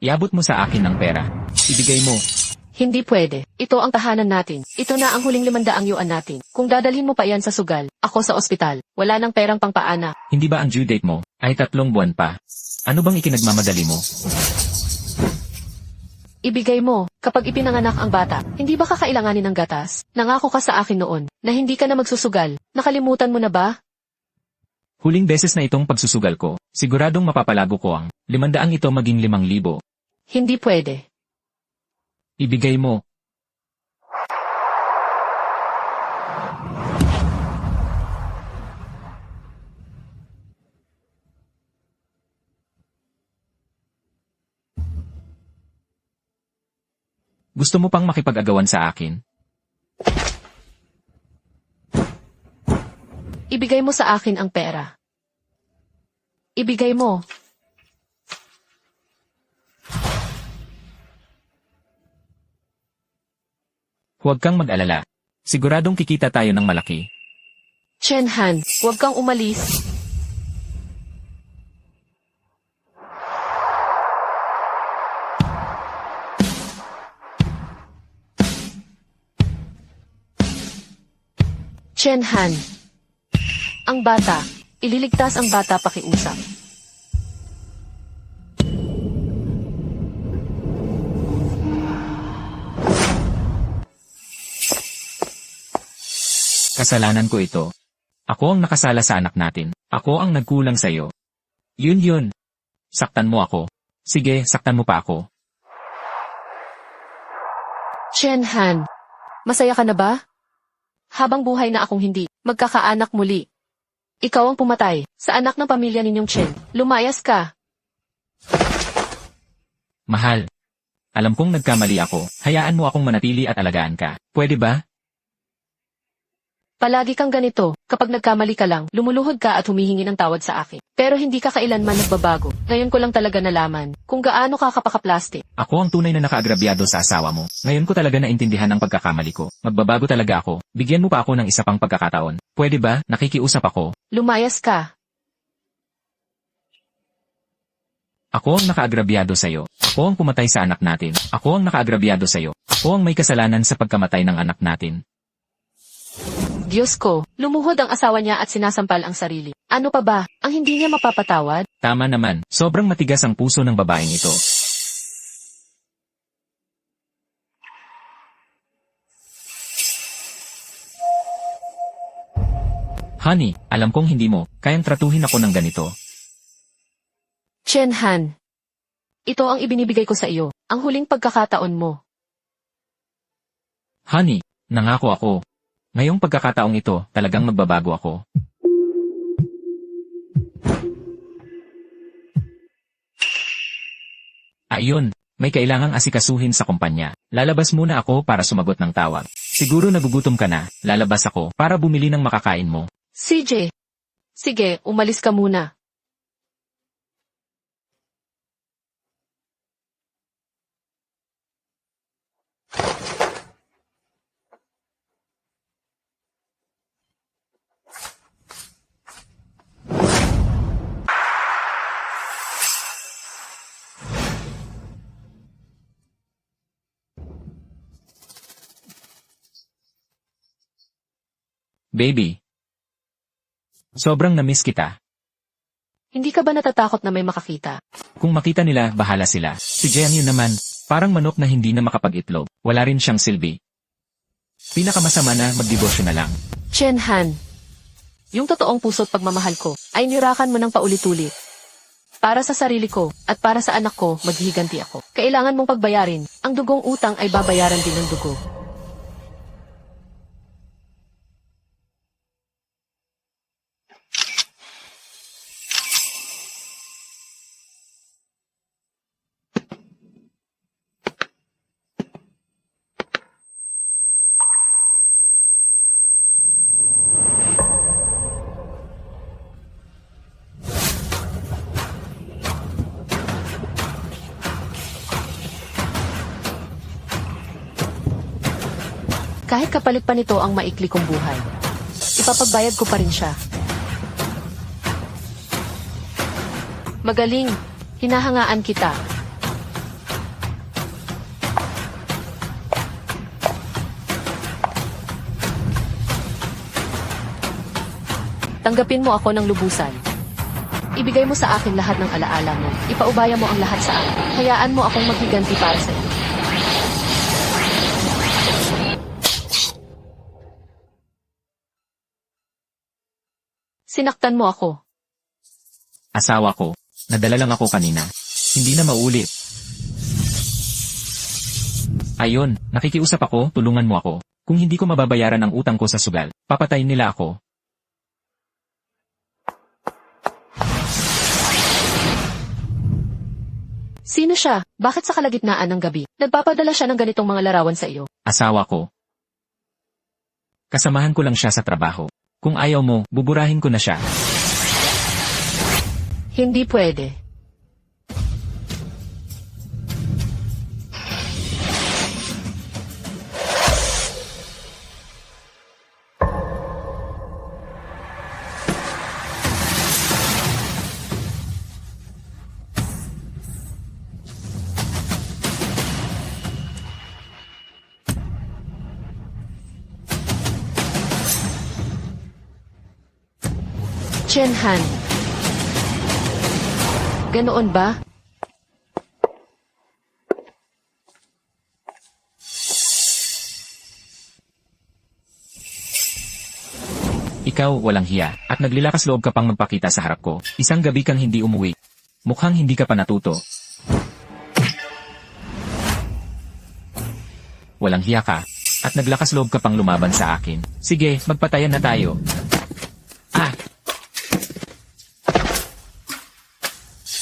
Iabot mo sa akin ang pera. Ibigay mo. Hindi pwede. Ito ang tahanan natin. Ito na ang huling 500 yuan natin. Kung dadalhin mo pa yan sa sugal, ako sa ospital. Wala nang perang pangpaana. Hindi ba ang due date mo ay 3 buwan pa? Ano bang ikinagmamadali mo? Ibigay mo, kapag ipinanganak ang bata, hindi ba kakailanganin ng gatas? Nangako ka sa akin noon, na hindi ka na magsusugal. Nakalimutan mo na ba? Huling beses na itong pagsusugal ko, siguradong mapapalago ko ang 500 ito maging 5,000. Hindi pwede. Ibigay mo. Gusto mo pang makipag-agawan sa akin? Ibigay mo sa akin ang pera. Ibigay mo. Huwag kang mag-alala. Siguradong kikita tayo ng malaki. Chen Han, huwag kang umalis. Chen Han. Ang bata. Ililigtas ang bata pakiusap. Kasalanan ko ito. Ako ang nakasala sa anak natin. Ako ang nagkulang sa'yo. Yun. Saktan mo ako. Sige, saktan mo pa ako. Chen Han. Masaya ka na ba? Habang buhay na akong hindi, magkakaanak muli. Ikaw ang pumatay, sa anak ng pamilya ninyong Chen. Lumayas ka. Mahal. Alam kong nagkamali ako. Hayaan mo akong manatili at alagaan ka. Pwede ba? Palagi kang ganito, kapag nagkamali ka lang, lumuluhod ka at humihingi ng tawad sa akin. Pero hindi ka kailanman nagbabago. Ngayon ko lang talaga nalaman kung gaano ka kapakaplastic. Ako ang tunay na nakaagrabyado sa asawa mo. Ngayon ko talaga naintindihan ang pagkakamali ko. Magbabago talaga ako. Bigyan mo pa ako ng isa pang pagkakataon. Pwede ba? Nakikiusap ako. Lumayas ka. Ako ang nakaagrabyado sa'yo. Ako ang pumatay sa anak natin. Ako ang nakaagrabyado sa'yo. Ako ang may kasalanan sa pagkamatay ng anak natin. Diyos ko, lumuhod ang asawa niya at sinasampal ang sarili. Ano pa ba? Ang hindi niya mapapatawad? Tama naman. Sobrang matigas ang puso ng babaeng ito. Honey, alam kong hindi mo kayang tratuhin ako ng ganito. Chen Han. Ito ang ibinibigay ko sa iyo, ang huling pagkakataon mo. Honey, nangako ako. Ngayong pagkakataong ito, talagang magbabago ako. Ayun, may kailangang asikasuhin sa kumpanya. Lalabas muna ako para sumagot ng tawag. Siguro nagugutom ka na, lalabas ako para bumili ng makakain mo. CJ. Sige, umalis ka muna. Baby. Sobrang na-miss kita. Hindi ka ba natatakot na may makakita? Kung makita nila, bahala sila. Si Jian yun naman, parang manok na hindi na makapag-itlog. Wala rin siyang silbi. Pinakamasama na magdiborsyo na lang. Chen Han. Yung totoong puso't pagmamahal ko ay nirakan mo ng paulit-ulit. Para sa sarili ko at para sa anak ko, maghihiganti ako. Kailangan mong pagbayarin. Ang dugong utang ay babayaran din ng dugo. Kahit kapalit pa nito ang maikli kong buhay, ipapagbayad ko pa rin siya. Magaling, hinahangaan kita. Tanggapin mo ako ng lubusan. Ibigay mo sa akin lahat ng alaala mo. Ipaubaya mo ang lahat sa akin. Hayaan mo akong maghiganti para sa iyo. Sinaktan mo ako. Asawa ko. Nadala lang ako kanina. Hindi na maulit. Ayon, nakikiusap ako, tulungan mo ako. Kung hindi ko mababayaran ang utang ko sa sugal, papatayin nila ako. Sino siya? Bakit sa kalagitnaan ng gabi? Nagpapadala siya ng ganitong mga larawan sa iyo. Asawa ko. Kasamahan ko lang siya sa trabaho. Kung ayaw mo, buburahin ko na siya. Hindi pwede. Chen Han. Ganoon ba? Ikaw, walang hiya, at naglilakas loob ka pang magpakita sa harap ko. Isang gabi kang hindi umuwi. Mukhang hindi ka pa natuto. Walang hiya ka, at naglakas loob ka pang lumaban sa akin. Sige, magpatayan na tayo.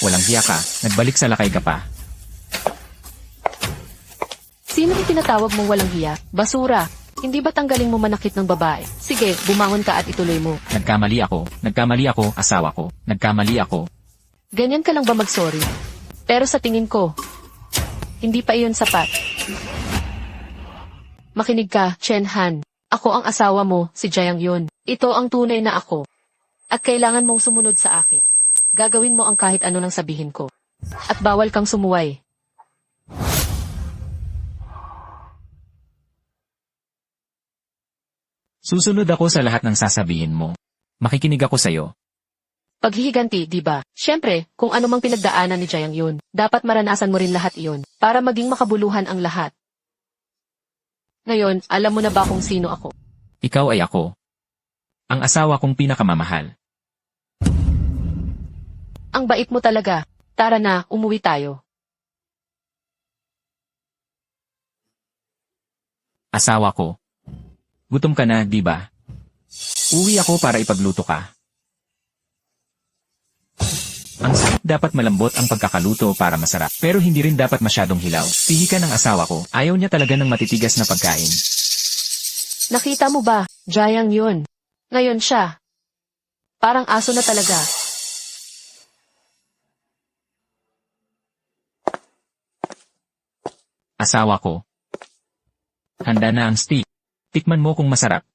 Walang hiya ka, nagbalik sa lakay ka pa. Sino ang tinatawag mong walang hiya? Basura. Hindi ba tanggaling mo manakit ng babae? Sige, bumangon ka at ituloy mo. Nagkamali ako, asawa ko. Nagkamali ako. Ganyan ka lang ba mag-sorry? Pero sa tingin ko, hindi pa iyon sapat. Makinig ka, Chen Han. Ako ang asawa mo, si Jiang Yun. Ito ang tunay na ako. At kailangan mong sumunod sa akin. Gagawin mo ang kahit ano nang sabihin ko. At bawal kang sumuway. Susunod ako sa lahat ng sasabihin mo. Makikinig ako sa'yo. Paghihiganti, di ba? Siyempre, kung ano mang pinagdaanan ni Jiang Yun, dapat maranasan mo rin lahat iyon, para maging makabuluhan ang lahat. Ngayon, alam mo na ba kung sino ako? Ikaw ay ako. Ang asawa kong pinakamamahal. Ang bait mo talaga. Tara na, umuwi tayo. Asawa ko. Gutom ka na, di ba? Uwi ako para ipagluto ka. Ang sarap dapat malambot ang pagkakaluto para masarap. Pero hindi rin dapat masyadong hilaw. Pihi ka ng asawa ko. Ayaw niya talaga ng matitigas na pagkain. Nakita mo ba? Jiang Yun. Ngayon siya. Parang aso na talaga. Asawa ko. Handa na ang steak. Tikman mo kung masarap.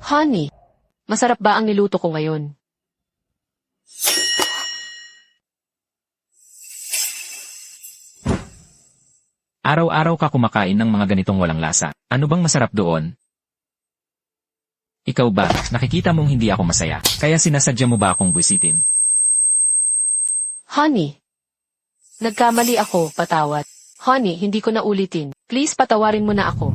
Honey, masarap ba ang niluto ko ngayon? Araw-araw ka kumakain ng mga ganitong walang lasa. Ano bang masarap doon? Ikaw ba, nakikita mong hindi ako masaya, kaya sinasadya mo ba akong buwisitin? Honey, nagkamali ako, patawad. Honey, hindi ko na ulitin. Please patawarin mo na ako.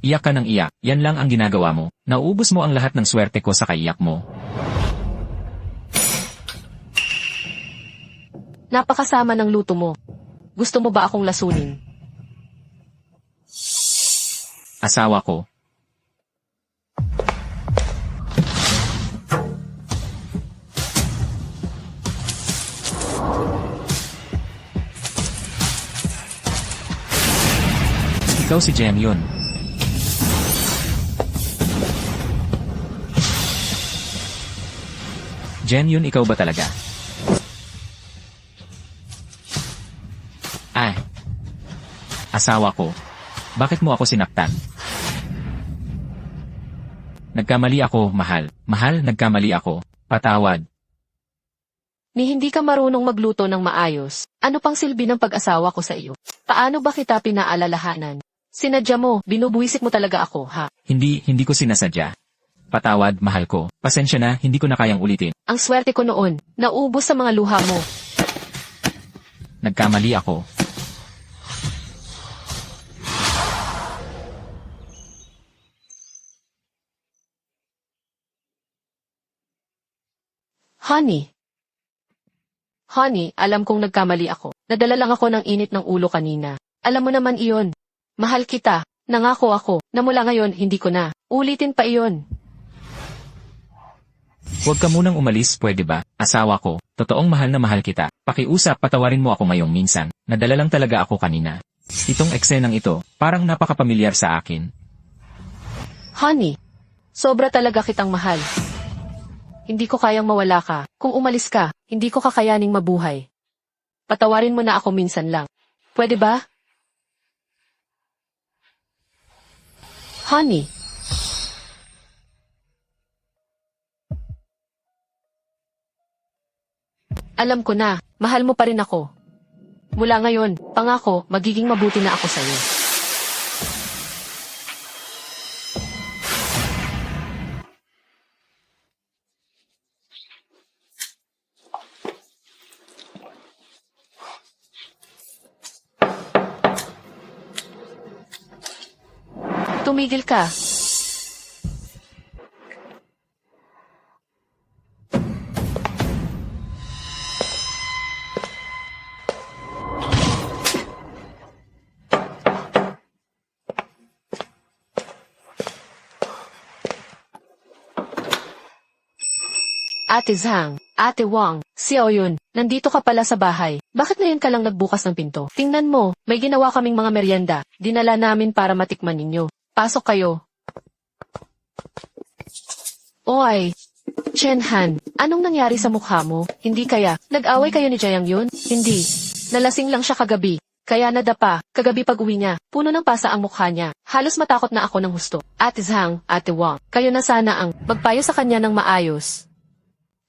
Iyak ka ng iyak, yan lang ang ginagawa mo. Nauubos mo ang lahat ng swerte ko sa kaiyak mo. Napakasama ng luto mo. Gusto mo ba akong lasunin? Asawa ko. Ikaw si Jiang Yun. Jiang Yun, ikaw ba talaga? Ay. Asawa ko. Bakit mo ako sinaktan? Nagkamali ako, mahal. Mahal, nagkamali ako. Patawad. Ni hindi ka marunong magluto ng maayos. Ano pang silbi ng pag-asawa ko sa iyo? Paano ba kita pinaalalahanan? Sinadya mo, binubuwisit mo talaga ako, ha? Hindi ko sinasadya. Patawad, mahal ko. Pasensya na, hindi ko na kayang ulitin. Ang swerte ko noon, naubos sa mga luha mo. Nagkamali ako. Honey, alam kong nagkamali ako. Nadala lang ako ng init ng ulo kanina. Alam mo naman iyon. Mahal kita. Nangako ako na mula ngayon hindi ko na. Ulitin pa iyon. Huwag ka munang umalis, pwede ba? Asawa ko, totoong mahal na mahal kita. Pakiusap, patawarin mo ako ngayong minsan. Nadala lang talaga ako kanina. Itong eksenang ito, parang napakapamilyar sa akin. Honey, sobra talaga kitang mahal. Hindi ko kayang mawala ka. Kung umalis ka, hindi ko kakayaning mabuhay. Patawarin mo na ako minsan lang. Pwede ba? Honey. Alam ko na, mahal mo pa rin ako. Mula ngayon, pangako, magiging mabuti na ako sa'yo. Tumigil ka. Ate Zhang, Ate Wang, si Oyun, nandito ka pala sa bahay. Bakit ngayon ka lang nagbukas ng pinto? Tingnan mo, may ginawa kaming mga merienda. Dinala namin para matikman ninyo. Pasok kayo. Oy, Chen Han, anong nangyari sa mukha mo? Hindi kaya, nag-away kayo ni Jiang Yun? Hindi. Nalasing lang siya kagabi. Kaya nadapa, kagabi pag uwi niya, puno ng pasa ang mukha niya. Halos matakot na ako ng husto. Ate Zhang, Ate Wang, kayo na sana ang magpayo sa kanya ng maayos.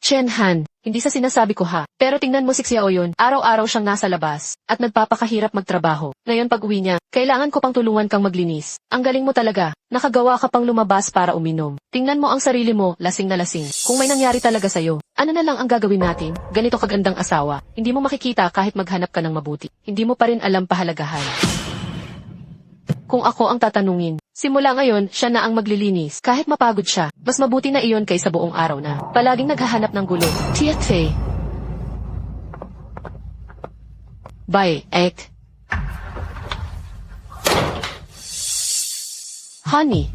Chen Han, hindi sa sinasabi ko ha, pero tingnan mo si Xiao Yun, araw-araw siyang nasa labas, at nagpapakahirap magtrabaho. Ngayon pag uwi niya, kailangan ko pang tulungan kang maglinis. Ang galing mo talaga, nakagawa ka pang lumabas para uminom. Tingnan mo ang sarili mo, lasing na lasing. Kung may nangyari talaga sa'yo, ano na lang ang gagawin natin? Ganito kagandang asawa, hindi mo makikita kahit maghanap ka ng mabuti. Hindi mo pa rin alam pahalagahan. Kung ako ang tatanungin, simula ngayon, siya na ang maglilinis. Kahit mapagod siya, mas mabuti na iyon kaysa buong araw na palaging naghahanap ng gulo. Tietze. Bye, ek. Honey.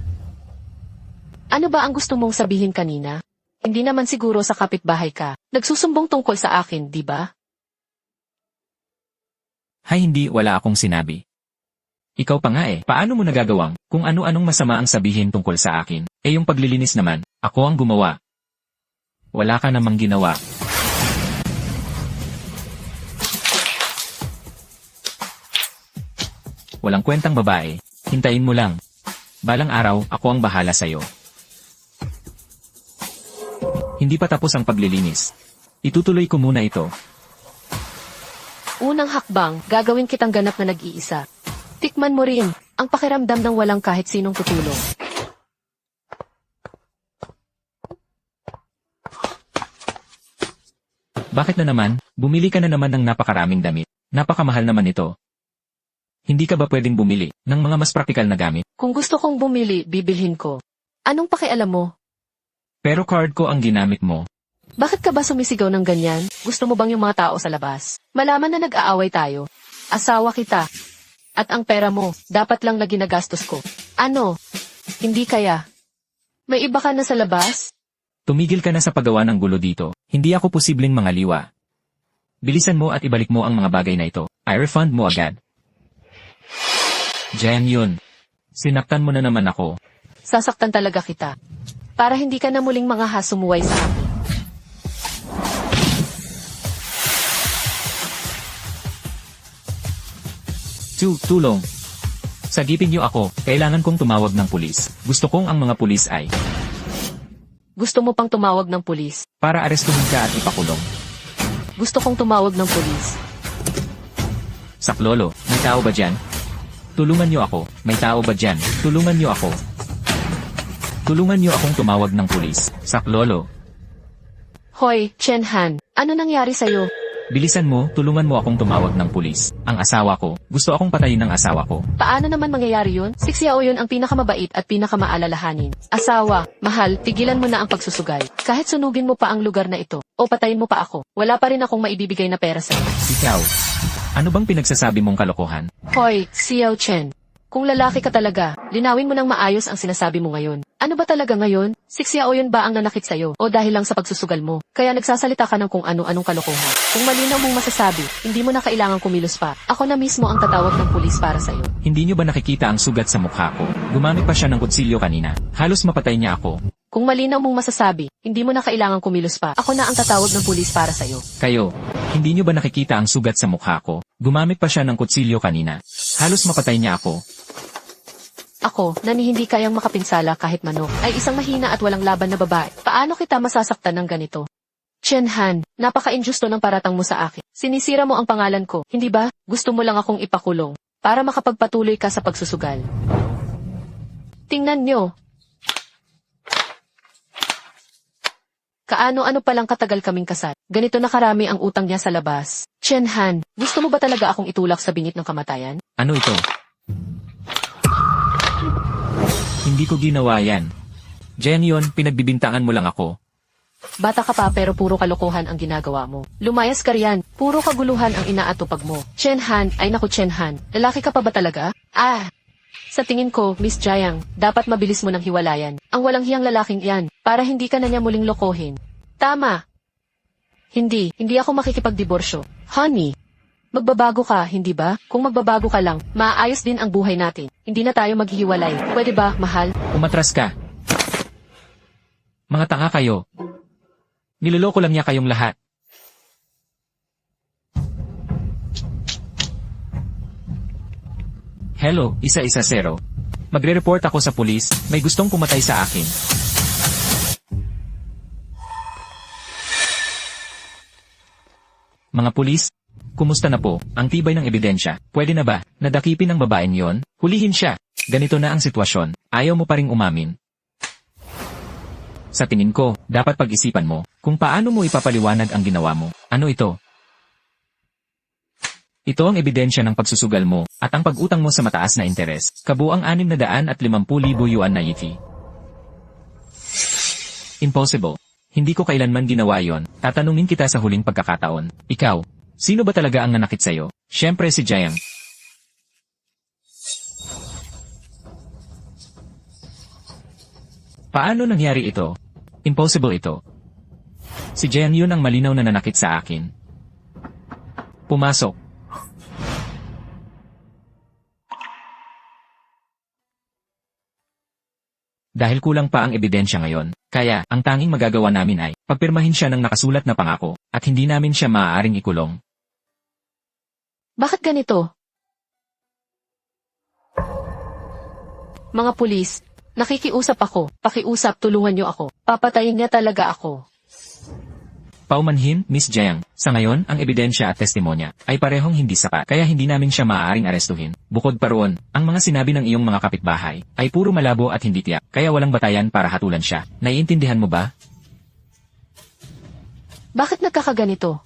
Ano ba ang gusto mong sabihin kanina? Hindi naman siguro sa kapitbahay ka. Nagsusumbong tungkol sa akin, di ba? Hay hindi, wala akong sinabi. Ikaw pa nga eh, paano mo nagagawang kung ano-anong masama ang sabihin tungkol sa akin? Eh yung paglilinis naman, ako ang gumawa. Wala ka namang ginawa. Walang kwentang babae, hintayin mo lang. Balang araw, ako ang bahala sa'yo. Hindi pa tapos ang paglilinis. Itutuloy ko muna ito. Unang hakbang, gagawin kitang ganap na nag-iisa. Tikman mo rin, ang pakiramdam ng walang kahit sinong tutulong. Bakit na naman, bumili ka na naman ng napakaraming damit. Napakamahal naman ito. Hindi ka ba pwedeng bumili ng mga mas praktikal na gamit? Kung gusto kong bumili, bibilhin ko. Anong pakialam mo? Pero card ko ang ginamit mo. Bakit ka ba sumisigaw ng ganyan? Gusto mo bang yung mga tao sa labas? Malaman na nag-aaway tayo. Asawa kita. At ang pera mo, dapat lang na ginagastos ko. Ano? Hindi kaya? May iba ka na sa labas? Tumigil ka na sa paggawa ng gulo dito. Hindi ako posibleng mangaliwa. Bilisan mo at ibalik mo ang mga bagay na ito. I refund mo agad. Jiang Yun. Sinaktan mo na naman ako. Sasaktan talaga kita. Para hindi ka na muling mga hasumuway sa akin. Tulong. Sagipin niyo ako, kailangan kong tumawag ng pulis. Gusto kong ang mga pulis ay Gusto mo pang tumawag ng pulis? para arestuhin ka at ipakulong. gusto kong tumawag ng pulis. Saklolo, may tao ba dyan? Tulungan niyo ako. May tao ba dyan? Tulungan niyo ako. Tulungan niyo akong tumawag ng pulis. Saklolo. Hoy, Chen Han, ano nangyari sa'yo? Bilisan mo, tulungan mo akong tumawag ng pulis. Ang asawa ko. Gusto akong patayin ng asawa ko. Paano naman mangyayari yun? Si Xiao yun ang pinakamabait at pinakamaalalahanin. Asawa, mahal, tigilan mo na ang pagsusugal. Kahit sunugin mo pa ang lugar na ito, o patayin mo pa ako, wala pa rin akong maibibigay na pera sa'yo. Ikaw. Ano bang pinagsasabi mong kalokohan? Hoy, Xiao Chen. Kung lalaki ka talaga, linawin mo ng maayos ang sinasabi mo ngayon. Ano ba talaga ngayon? Si Xiao yun ba ang nanakit sa'yo? O dahil lang sa pagsusugal mo? Kaya nagsasalita ka ng kung ano-anong kalokohan. Kung malinaw mong masasabi, hindi mo na kailangang kumilos pa. Ako na mismo ang tatawag ng pulis para sa'yo. Hindi niyo ba nakikita ang sugat sa mukha ko? Gumamit pa siya ng kutsilyo kanina. Halos mapatay niya ako. Kung malinaw mong masasabi, hindi mo na kailangang kumilos pa. Ako na ang tatawag ng pulis para sa'yo. Kayo, hindi niyo ba nakikita ang sugat sa mukha ko? Gumamit pa siya ng kutsilyo kanina. Halos mapatay niya ako. Ako, na ni hindi kayang makapinsala kahit manok, ay isang mahina at walang laban na babae. Paano kita masasaktan ng ganito? Chen Han, napaka-injusto ng paratang mo sa akin. Sinisira mo ang pangalan ko, hindi ba? Gusto mo lang akong ipakulong para makapagpatuloy ka sa pagsusugal. Tingnan nyo. Kaano-ano palang katagal kaming kasal. Ganito na karami ang utang niya sa labas. Chen Han, gusto mo ba talaga akong itulak sa bingit ng kamatayan? Ano ito? Hindi ko ginawa yan. Jen yon, pinagbibintangan mo lang ako. Bata ka pa pero puro kalokohan ang ginagawa mo. Lumayas ka riyan, puro kaguluhan ang inaatupag mo. Chen Han, ay naku Chen Han, lalaki ka pa ba talaga? Sa tingin ko, Miss Jiang, dapat mabilis mo ng hiwalayan. Ang walang hiyang lalaking yan, para hindi ka na niya muling lokohin. Tama. Hindi ako makikipagdiborsyo. Honey, magbabago ka, hindi ba? Kung magbabago ka lang, maayos din ang buhay natin. Hindi na tayo maghihiwalay. Pwede ba, mahal? Umatras ka. Mga tanga kayo. Niloloko lang niya kayong lahat. Hello, 110. Magre-report ako sa pulis, may gustong pumatay sa akin. Mga pulis, kumusta na po? Ang tibay ng ebidensya. Pwede na ba? Nadakipin ng babaeng yon? Hulihin siya. Ganito na ang sitwasyon. Ayaw mo pa ring umamin. Sa tingin ko, dapat pag-isipan mo kung paano mo ipapaliwanag ang ginawa mo. Ano ito? Ito ang ebidensya ng pagsusugal mo at ang pag-utang mo sa mataas na interes. Kabuang 650,000 yuan na yifi. Impossible. Hindi ko kailanman ginawa yon. Tatanungin kita sa huling pagkakataon. Ikaw, sino ba talaga ang nanakit sa'yo? Siyempre si Jiang. Paano nangyari ito? Impossible ito. Si Jiang yun ang malinaw na nanakit sa akin. Pumasok. Dahil kulang pa ang ebidensya ngayon, kaya ang tanging magagawa namin ay pagpirmahin siya ng nakasulat na pangako at hindi namin siya maaaring ikulong. Bakit ganito? Mga pulis, nakikiusap ako. Pakiusap, tulungan niyo ako. Papatayin niya talaga ako. Paumanhin, Miss Jiang, sa ngayon ang ebidensya at testimonya ay parehong hindi sapat kaya hindi namin siya maaaring arestuhin. Bukod pa roon, ang mga sinabi ng iyong mga kapitbahay ay puro malabo at hindi tiyak kaya walang batayan para hatulan siya. Naiintindihan mo ba? Bakit nagkakaganito?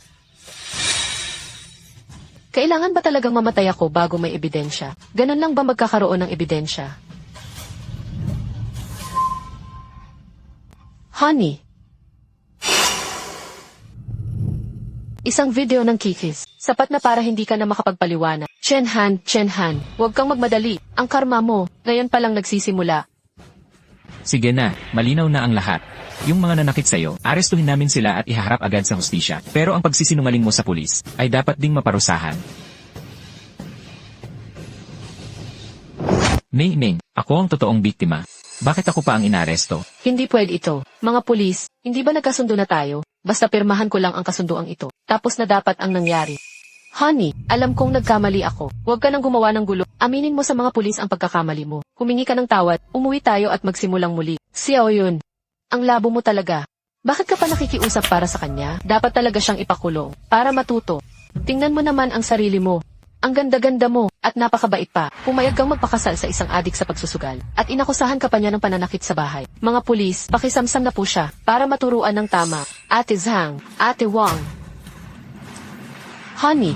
Kailangan ba talagang mamatay ako bago may ebidensya? Ganun lang ba magkakaroon ng ebidensya? Honey. Isang video ng kikis. Sapat na para hindi ka na makapagpaliwanag. Chen Han, huwag kang magmadali. Ang karma mo, ngayon pa lang nagsisimula. Sige na, malinaw na ang lahat. Yung mga nanakit sa'yo, arestuhin namin sila at ihaharap agad sa hustisya. Pero ang pagsisinungaling mo sa pulis, ay dapat ding maparusahan. Ming, ako ang totoong biktima. Bakit ako pa ang inaresto? Hindi pwede ito. Mga pulis, hindi ba nagkasundo na tayo? Basta pirmahan ko lang ang kasunduang ito. Tapos na dapat ang nangyari. Honey, alam kong nagkamali ako. Huwag ka nang gumawa ng gulo. Aminin mo sa mga pulis ang pagkakamali mo. Humingi ka ng tawad, umuwi tayo at magsimulang muli. Xiao yun. Ang labo mo talaga. Bakit ka pa nakikiusap para sa kanya? Dapat talaga siyang ipakulong para matuto. Tingnan mo naman ang sarili mo. Ang ganda-ganda mo at napakabait pa. Pumayag kang magpakasal sa isang adik sa pagsusugal. At inakusahan ka pa niya ng pananakit sa bahay. Mga pulis, pakisamsam na po siya para maturuan ng tama. Ate Zhang, Ate Wang. Honey,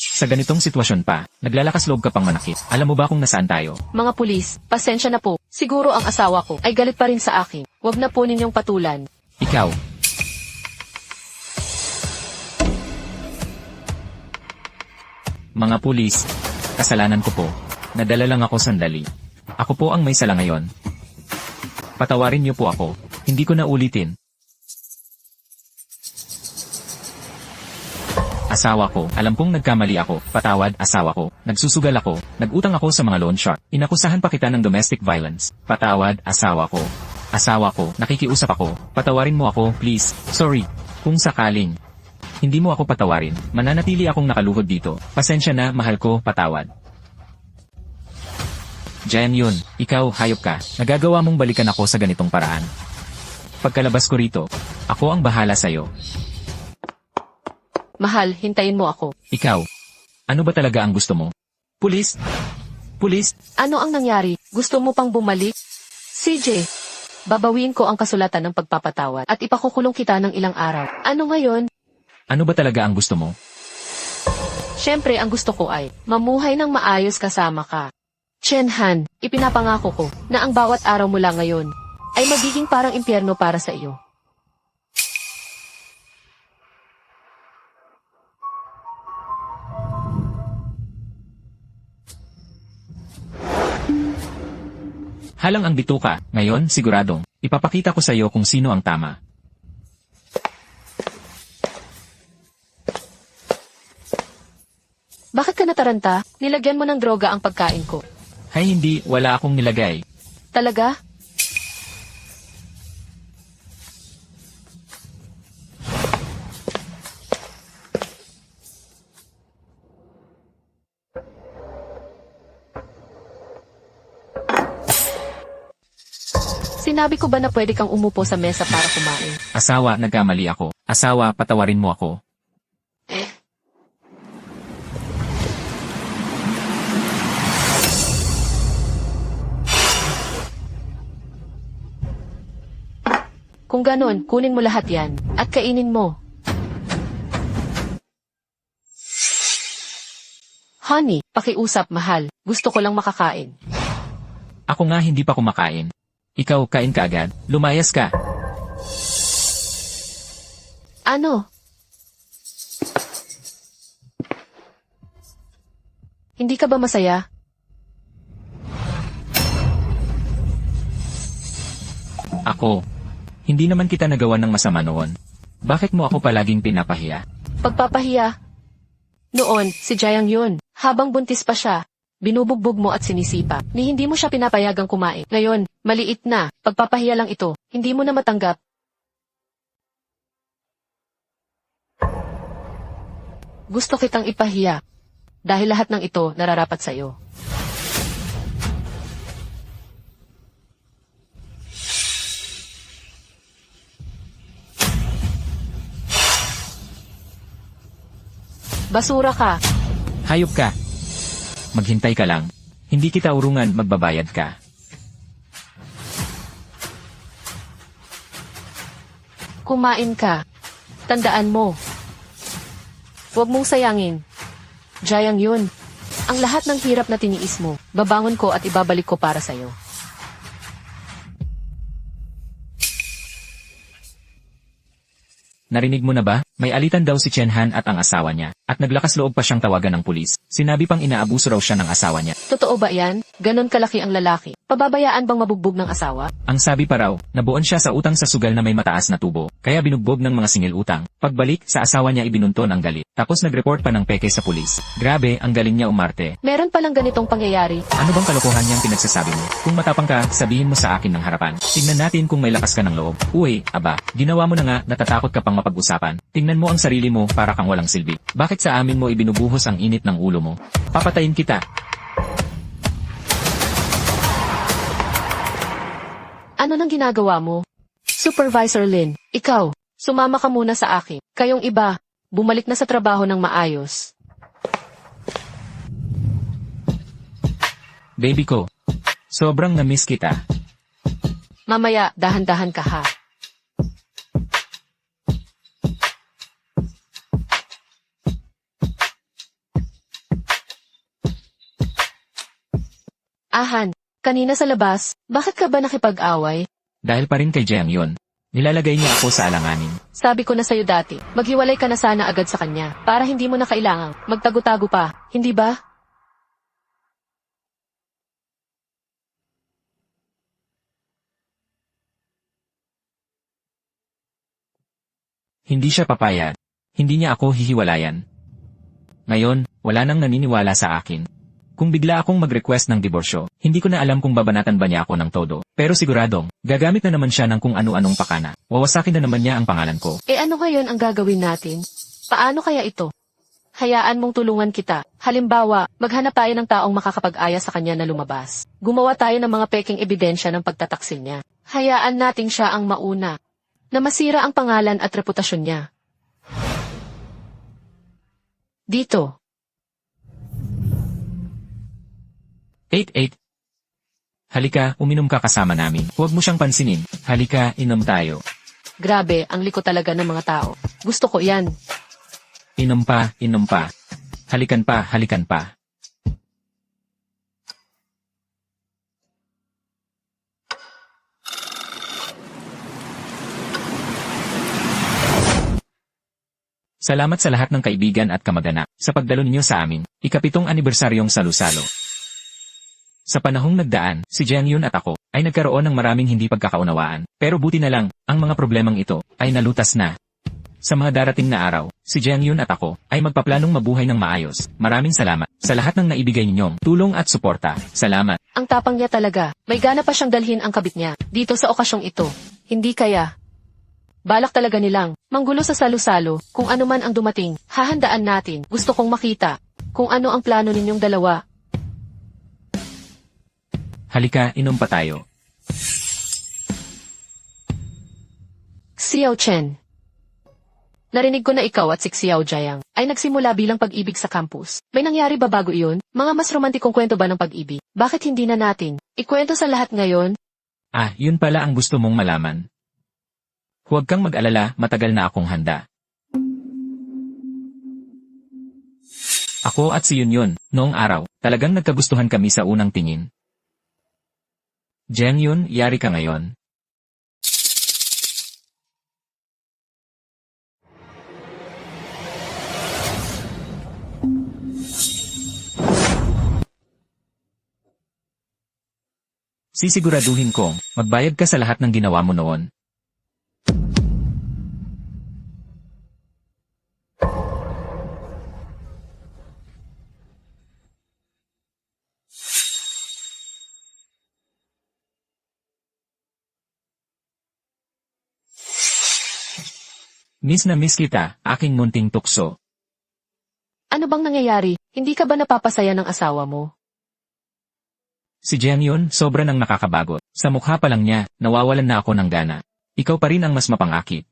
Sa ganitong sitwasyon pa, naglalakas loob ka pang manakit. Alam mo ba kung nasaan tayo? mga pulis, pasensya na po. Siguro ang asawa ko ay galit pa rin sa akin. Huwag na po ninyong patulan. Ikaw. Mga pulis, kasalanan ko po. Nadala lang ako sandali. Ako po ang may sala ngayon. Patawarin niyo po ako. Hindi ko na ulitin. Asawa ko, alam kong nagkamali ako. Patawad, asawa ko. Nagsusugal ako. Nagutang ako sa mga loan shark. Inakusahan pa kita ng domestic violence. Patawad, asawa ko. Asawa ko, nakikiusap ako. Patawarin mo ako, please. Sorry. Kung sakaling hindi mo ako patawarin, mananatili akong nakaluhod dito. Pasensya na, mahal ko, patawad. Jen yun, ikaw, hayop ka. Nagagawa mong balikan ako sa ganitong paraan. Pagkalabas ko rito, ako ang bahala sa'yo. Mahal, hintayin mo ako. Ikaw, ano ba talaga ang gusto mo? Pulis? Pulis? Ano ang nangyari? Gusto mo pang bumalik? CJ, babawiin ko ang kasulatan ng pagpapatawad at ipakukulong kita ng ilang araw. Ano ngayon? Ano ba talaga ang gusto mo? Siyempre, ang gusto ko ay mamuhay ng maayos kasama ka. Chen Han, ipinapangako ko na ang bawat araw mula ngayon ay magiging parang impyerno para sa iyo. Halang ang bituka, ngayon siguradong, ipapakita ko sa iyo kung sino ang tama. Bakit ka nataranta? Nilagyan mo ng droga ang pagkain ko. Hay hindi, wala akong nilagay. Talaga? Sinabi ko ba na pwede kang umupo sa mesa para kumain? Asawa, nagkamali ako. Asawa, patawarin mo ako. Kung ganon, kunin mo lahat yan at kainin mo. Honey, pakiusap, mahal. Gusto ko lang makakain. Ako nga hindi pa kumakain. Ikaw, kain ka agad. Lumayas ka. Ano? Hindi ka ba masaya? Ako. Hindi naman kita nagawa ng masama noon. Bakit mo ako palaging pinapahiya? Pagpapahiya. Noon, si Jayang yun. Habang buntis pa siya, binubugbog mo at sinisipa. Ni hindi mo siya pinapayagang kumain. Ngayon, maliit na. Pagpapahiya lang ito. Hindi mo na matanggap. Gusto kitang ipahiya. Dahil lahat ng ito nararapat sa'yo. Basura ka. Hayop ka. Maghintay ka lang. Hindi kita urungan, magbabayad ka. Kumain ka. Tandaan mo. Huwag mong sayangin. Jayang yun. Ang lahat ng hirap na tiniis mo, babangon ko at ibabalik ko para sa'yo. Narinig mo na ba? May alitan daw si Chen Han at ang asawa niya. At naglakas loob pa siyang tawagan ng pulis. Sinabi pang inaabuso raw siya ng asawa niya. Totoo ba yan? Ganon kalaki ang lalaki. Pababayaan bang mabugbog ng asawa? Ang sabi pa raw, nabuon siya sa utang sa sugal na may mataas na tubo. Kaya binugbog ng mga singil utang. Pagbalik, sa asawa niya ibinunton ang galit. Tapos nag-report pa ng peke sa pulis. Grabe, ang galing niya umarte. Meron palang ganitong pangyayari. Ano bang kalokohan niyang pinagsasabi mo? Kung matapang ka, sabihin mo sa akin ng harapan. Tingnan natin kung may lakas ka ng loob. Uy, aba, ginawa mo na nga, natatakot ka pang mapag-usapan. Tingnan mo ang sarili mo para kang walang silbi. Bakit sa amin mo ibinubuhos ang init ng ulo mo? Papatayin kita. Ano nang ginagawa mo? Supervisor Lin, ikaw, sumama ka muna sa akin. Kayong iba, bumalik na sa trabaho ng maayos. Baby ko, sobrang na-miss kita. Mamaya, dahan-dahan ka ha. Ahan, kanina sa labas, bakit ka ba nakipag-away? Dahil pa rin kay Jiang yun. Nilalagay niya ako sa alanganin. Sabi ko na sa'yo dati, maghiwalay ka na sana agad sa kanya, para hindi mo na kailangang magtago-tago pa, hindi ba? Hindi siya papayag. Hindi niya ako hihiwalayan. Ngayon, wala nang naniniwala sa akin. Kung bigla akong mag-request ng diborsyo, hindi ko na alam kung babanatan ba niya ako ng todo. Pero siguradong, gagamit na naman siya ng kung ano-anong pakana. Wawasakin na naman niya ang pangalan ko. Ano ngayon ang gagawin natin? Paano kaya ito? Hayaan mong tulungan kita. Halimbawa, maghanap tayo ng taong makakapag-aya sa kanya na lumabas. Gumawa tayo ng mga peking ebidensya ng pagtataksil niya. Hayaan nating siya ang mauna, na masira ang pangalan at reputasyon niya. Dito. 8-8. Halika, uminom ka kasama namin. Huwag mo siyang pansinin. Halika, inom tayo. Grabe, ang liko talaga ng mga tao. Gusto ko yan. Inom pa, inom pa. Halikan pa, halikan pa. Salamat sa lahat ng kaibigan at kamag-anak sa pagdalo ninyo sa amin, ika-7 anibersaryong salo-salo. Sa panahong nagdaan, si Jiang Yun at ako ay nagkaroon ng maraming hindi pagkakaunawaan. Pero buti na lang, ang mga problemang ito ay nalutas na. Sa mga darating na araw, si Jiang Yun at ako ay magpaplanong mabuhay ng maayos. Maraming salamat sa lahat ng naibigay ninyong tulong at suporta. Salamat. Ang tapang niya talaga. May gana pa siyang dalhin ang kabit niya dito sa okasyong ito. Hindi kaya. Balak talaga nilang manggulo sa salo-salo. Kung ano man ang dumating, hahandaan natin. Gusto kong makita kung ano ang plano ninyong dalawa. Halika, inom pa tayo. Xiao Chen. Narinig ko na ikaw at si Xiao Jiang ay nagsimula bilang pag-ibig sa campus. May nangyari ba bago iyon? Mga mas romantikong kwento ba ng pag-ibig? Bakit hindi na natin ikwento sa lahat ngayon? Yun pala ang gusto mong malaman. Huwag kang mag-alala, matagal na akong handa. Ako at si Yun noong araw, talagang nagkagustuhan kami sa unang tingin. Jiang Yun, yari ka ngayon. Sisiguraduhin kong magbayad ka sa lahat ng ginawa mo noon. Miss na miss kita, aking munting tukso. Ano bang nangyayari? Hindi ka ba napapasaya ng asawa mo? Si Jiang Yun, sobra nang nakakabagot. Sa mukha pa lang niya, nawawalan na ako ng gana. Ikaw pa rin ang mas mapangakit.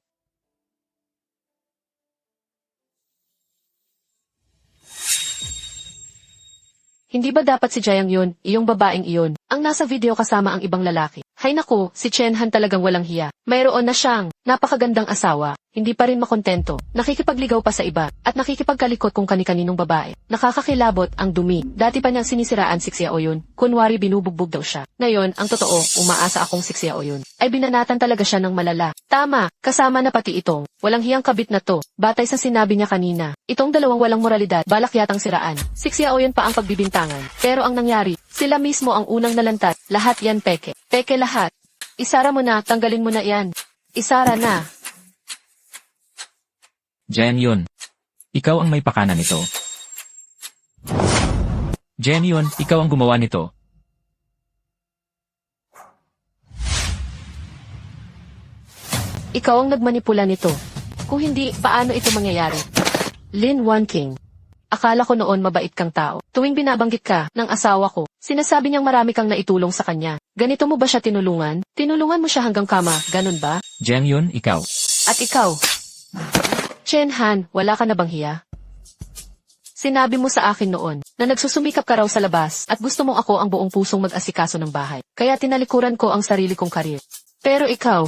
Hindi ba dapat si Jiang Yun, iyong babaeng iyon, ang nasa video kasama ang ibang lalaki? Hay naku, si Chen Han talagang walang hiya. Mayroon na siyang napakagandang asawa, hindi pa rin makontento, nakikipagligaw pa sa iba, at nakikipagkalikot kung kani-kaninong babae. Nakakakilabot ang dumi. Dati pa niyang sinisiraan si Xiao Yun, kunwari binubugbog daw siya. Ngayon, ang totoo, umaasa akong si Xiao Yun ay binanatan talaga siya ng malala. Tama, kasama na pati itong walang hiyang kabit na to. Batay sa sinabi niya kanina, itong dalawang walang moralidad, balak yatang siraan. Si Xiao Yun pa ang pagbibintangan. Pero ang nangyari, sila mismo ang unang nalantat. Lahat yan peke. Peke lahat. Isara mo na, tanggalin mo na yan. Isara na. Jiang Yun, ikaw ang may pakana nito. Jiang Yun, ikaw ang gumawa nito. Ikaw ang nagmanipula nito. Kung hindi, paano ito mangyayari? Lin Wanking. Akala ko noon mabait kang tao. Tuwing binabanggit ka ng asawa ko, sinasabi niyang marami kang naitulong sa kanya. Ganito mo ba siya tinulungan? Tinulungan mo siya hanggang kama, ganun ba? Jiang Yun, ikaw. At ikaw? Chen Han, wala ka na bang hiya? Sinabi mo sa akin noon na nagsusumikap ka raw sa labas at gusto mong ako ang buong pusong mag-asikaso ng bahay. Kaya tinalikuran ko ang sarili kong karir. Pero ikaw,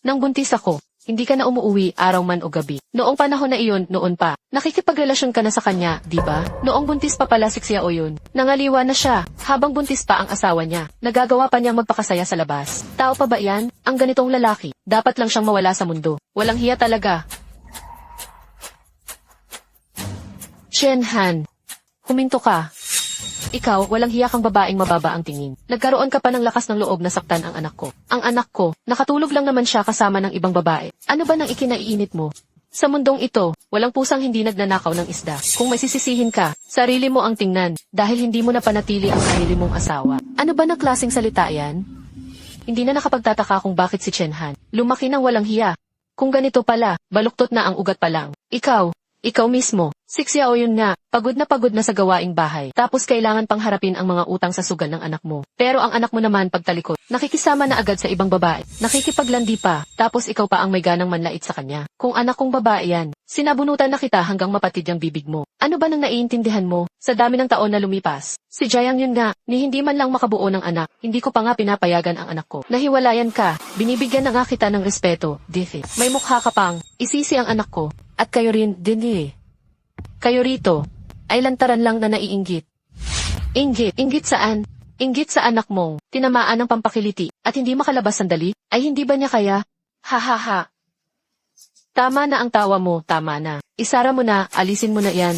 nang buntis ako, hindi ka na umuuwi araw man o gabi. Noong panahon na iyon, noon pa, nakikipagrelasyon ka na sa kanya, di ba? Noong buntis pa pala si Xiao Yun, nangaliwa na siya, habang buntis pa ang asawa niya. Nagagawa pa niyang magpakasaya sa labas. Tao pa ba yan? Ang ganitong lalaki, dapat lang siyang mawala sa mundo. Walang hiya talaga. Chen Han, huminto ka. Ikaw, walang hiya kang babaeng mababa ang tingin. Nagkaroon ka pa ng lakas ng loob na saktan ang anak ko. Ang anak ko, nakatulog lang naman siya kasama ng ibang babae. Ano ba nang ikinaiinit mo? Sa mundong ito, walang pusang hindi nagnanakaw ng isda. Kung may sisisihin ka, sarili mo ang tingnan, dahil hindi mo napanatili ang sarili mong asawa. Ano ba na klaseng salita yan? Hindi na nakapagtataka kung bakit si Chen Han lumaki ng walang hiya. Kung ganito pala, baluktot na ang ugat pa lang. Ikaw mismo, si Xiao Yun nga, pagod na sa gawaing bahay. Tapos kailangan pang harapin ang mga utang sa sugal ng anak mo. Pero ang anak mo naman pagtalikod, nakikisama na agad sa ibang babae, nakikipaglandi pa, tapos ikaw pa ang may ganang manlait sa kanya. Kung anak kong babae yan, sinabunutan na kita hanggang mapatid ang bibig mo. Ano ba nang naiintindihan mo, sa dami ng taon na lumipas? Si Jiang Yun nga, ni hindi man lang makabuo ng anak, hindi ko pa nga pinapayagan ang anak ko. Nahiwalayan ka, binibigyan na nga kita ng respeto, Diffie. May mukha ka pang, isisi ang anak ko. At kayo rin, din. Kayo rito, ay lantaran lang na naiinggit. Inggit saan? Inggit sa anak mong, tinamaan ng pampakiliti, at hindi makalabas sandali? Ay hindi ba niya kaya? Ha. Tama na ang tawa mo, tama na. Isara mo na, alisin mo na yan.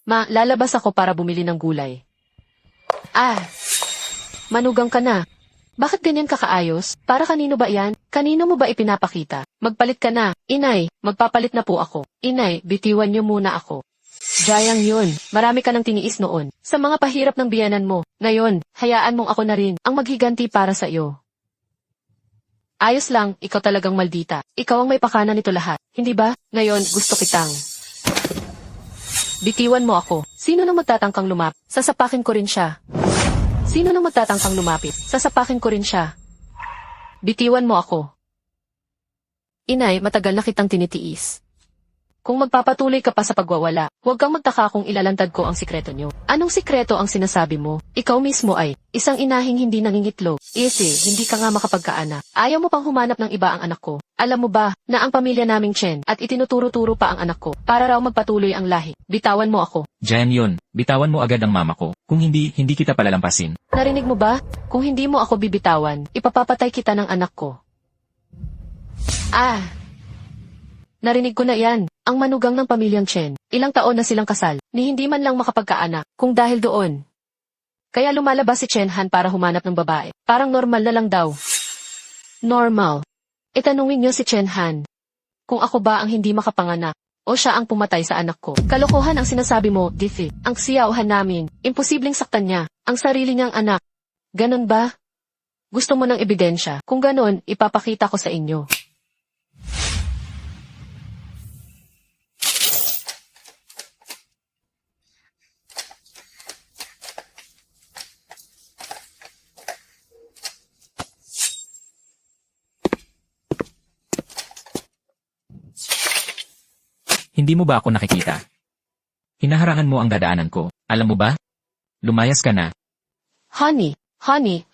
Lalabas ako para bumili ng gulay. Manugang ka na. Bakit ganyan ka kaayos? Para kanino ba yan? Kanino mo ba ipinapakita? Magpalit ka na. Inay, magpapalit na po ako. Inay, bitiwan niyo muna ako. Jiang Yun, marami ka ng tiniis noon. Sa mga pahirap ng biyanan mo. Ngayon, hayaan mong ako na rin ang maghiganti para sa iyo. Ayos lang, ikaw talagang maldita. Ikaw ang may pakana nito lahat. Hindi ba? Ngayon, gusto kitang. Bitiwan mo ako. Sino nang magtatangkang lumap? Sasapakin ko rin siya. Sino nang magtatangkang lumapit? Sasapakin ko rin siya. Bitiwan mo ako. Inay, matagal na kitang tinitiis. Kung magpapatuloy ka pa sa pagwawala, huwag kang magtaka kung ilalantad ko ang sikreto nyo. Anong sikreto ang sinasabi mo? Ikaw mismo ay isang inahing hindi nangingitlog. Hindi ka nga makapagkaanak. Ayaw mo pang humanap ng iba ang anak ko. Alam mo ba na ang pamilya naming Chen at itinuturo-turo pa ang anak ko para raw magpatuloy ang lahi. Bitawan mo ako. Jiang Yun, bitawan mo agad ang mama ko. Kung hindi kita palalampasin. Narinig mo ba? Kung hindi mo ako bibitawan, ipapapatay kita ng anak ko. Narinig ko na yan. Ang manugang ng pamilyang Chen. Ilang taon na silang kasal, ni hindi man lang makapagkaanak, kung dahil doon. Kaya lumalabas si Chen Han para humanap ng babae. Parang normal na lang daw. Normal. Itanungin niyo si Chen Han. Kung ako ba ang hindi makapanganak, o siya ang pumatay sa anak ko. Kalokohan ang sinasabi mo, Diffie. Ang Xiaohan namin, imposibleng saktan niya, ang sarili niyang anak. Ganon ba? Gusto mo ng ebidensya? Kung ganon, ipapakita ko sa inyo. Hindi mo ba ako nakikita? Hinaharangan mo ang dadaanan ko. Alam mo ba? Lumayas ka na. Honey,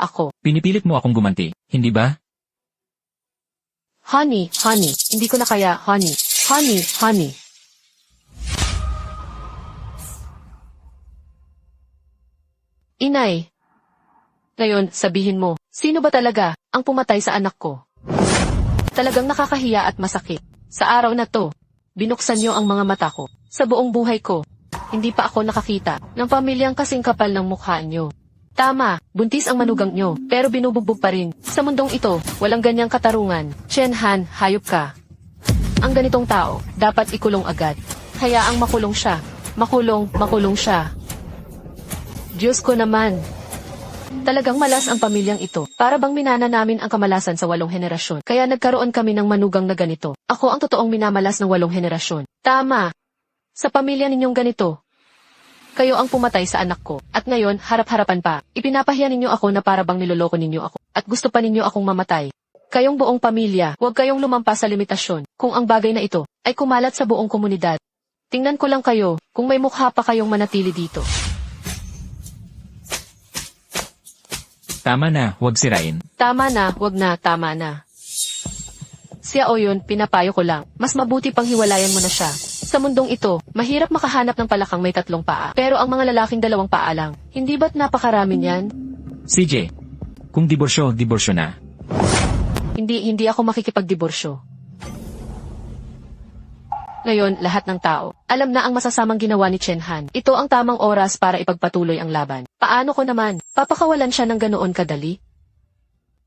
ako. Pinipilit mo akong gumanti, hindi ba? Honey, hindi ko na kaya, honey. Inay. Ngayon, sabihin mo, sino ba talaga ang pumatay sa anak ko? Talagang nakakahiya at masakit. Sa araw na to, binuksan niyo ang mga mata ko. Sa buong buhay ko, hindi pa ako nakakita ng pamilyang kasing kapal ng mukha niyo. Tama, buntis ang manugang niyo, pero binubugbog pa rin. Sa mundong ito, walang ganyang katarungan. Chen Han, hayop ka. Ang ganitong tao, dapat ikulong agad. Hayaang makulong siya. Makulong siya. Diyos ko naman. Talagang malas ang pamilyang ito. Para bang minana namin ang kamalasan sa 8 henerasyon. Kaya nagkaroon kami ng manugang na ganito. Ako ang totoong minamalas ng 8 henerasyon. Tama. Sa pamilya ninyong ganito. Kayo ang pumatay sa anak ko. At ngayon, harap-harapan pa. Ipinapahiya ninyo ako na para bang niloloko ninyo ako. At gusto pa ninyo akong mamatay. Kayong buong pamilya, huwag kayong lumampas sa limitasyon. Kung ang bagay na ito ay kumalat sa buong komunidad. Tingnan ko lang kayo, kung may mukha pa kayong manatili dito. Tama na, huwag sirain. Tama na, wag na, tama na. Siya o yun, pinapayo ko lang. Mas mabuti pang hiwalayan mo na siya. Sa mundong ito, mahirap makahanap ng palakang may 3 paa. Pero ang mga lalaking 2 paa lang. Hindi ba't napakarami niyan? CJ, kung diborsyo na. Hindi ako makikipagdiborsyo. Ngayon, lahat ng tao, alam na ang masasamang ginawa ni Chen Han. Ito ang tamang oras para ipagpatuloy ang laban. Paano ko naman? Papakawalan siya ng ganoon kadali?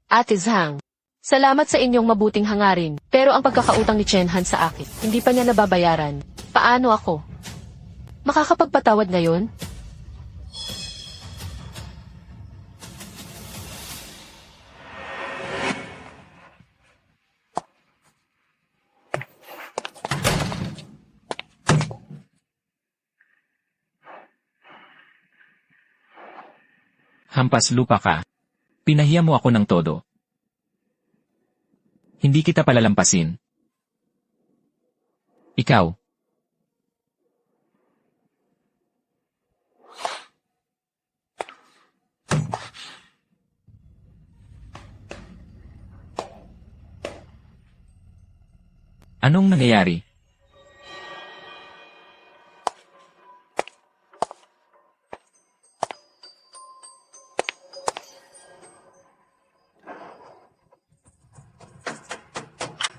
Ate Zhang, salamat sa inyong mabuting hangarin, pero ang pagkakautang ni Chen Han sa akin, hindi pa niya nababayaran. Paano ako? Makakapagpatawad ngayon? Hampas lupa ka. Pinahiya mo ako ng todo. Hindi kita palalampasin. Ikaw. Anong nangyayari?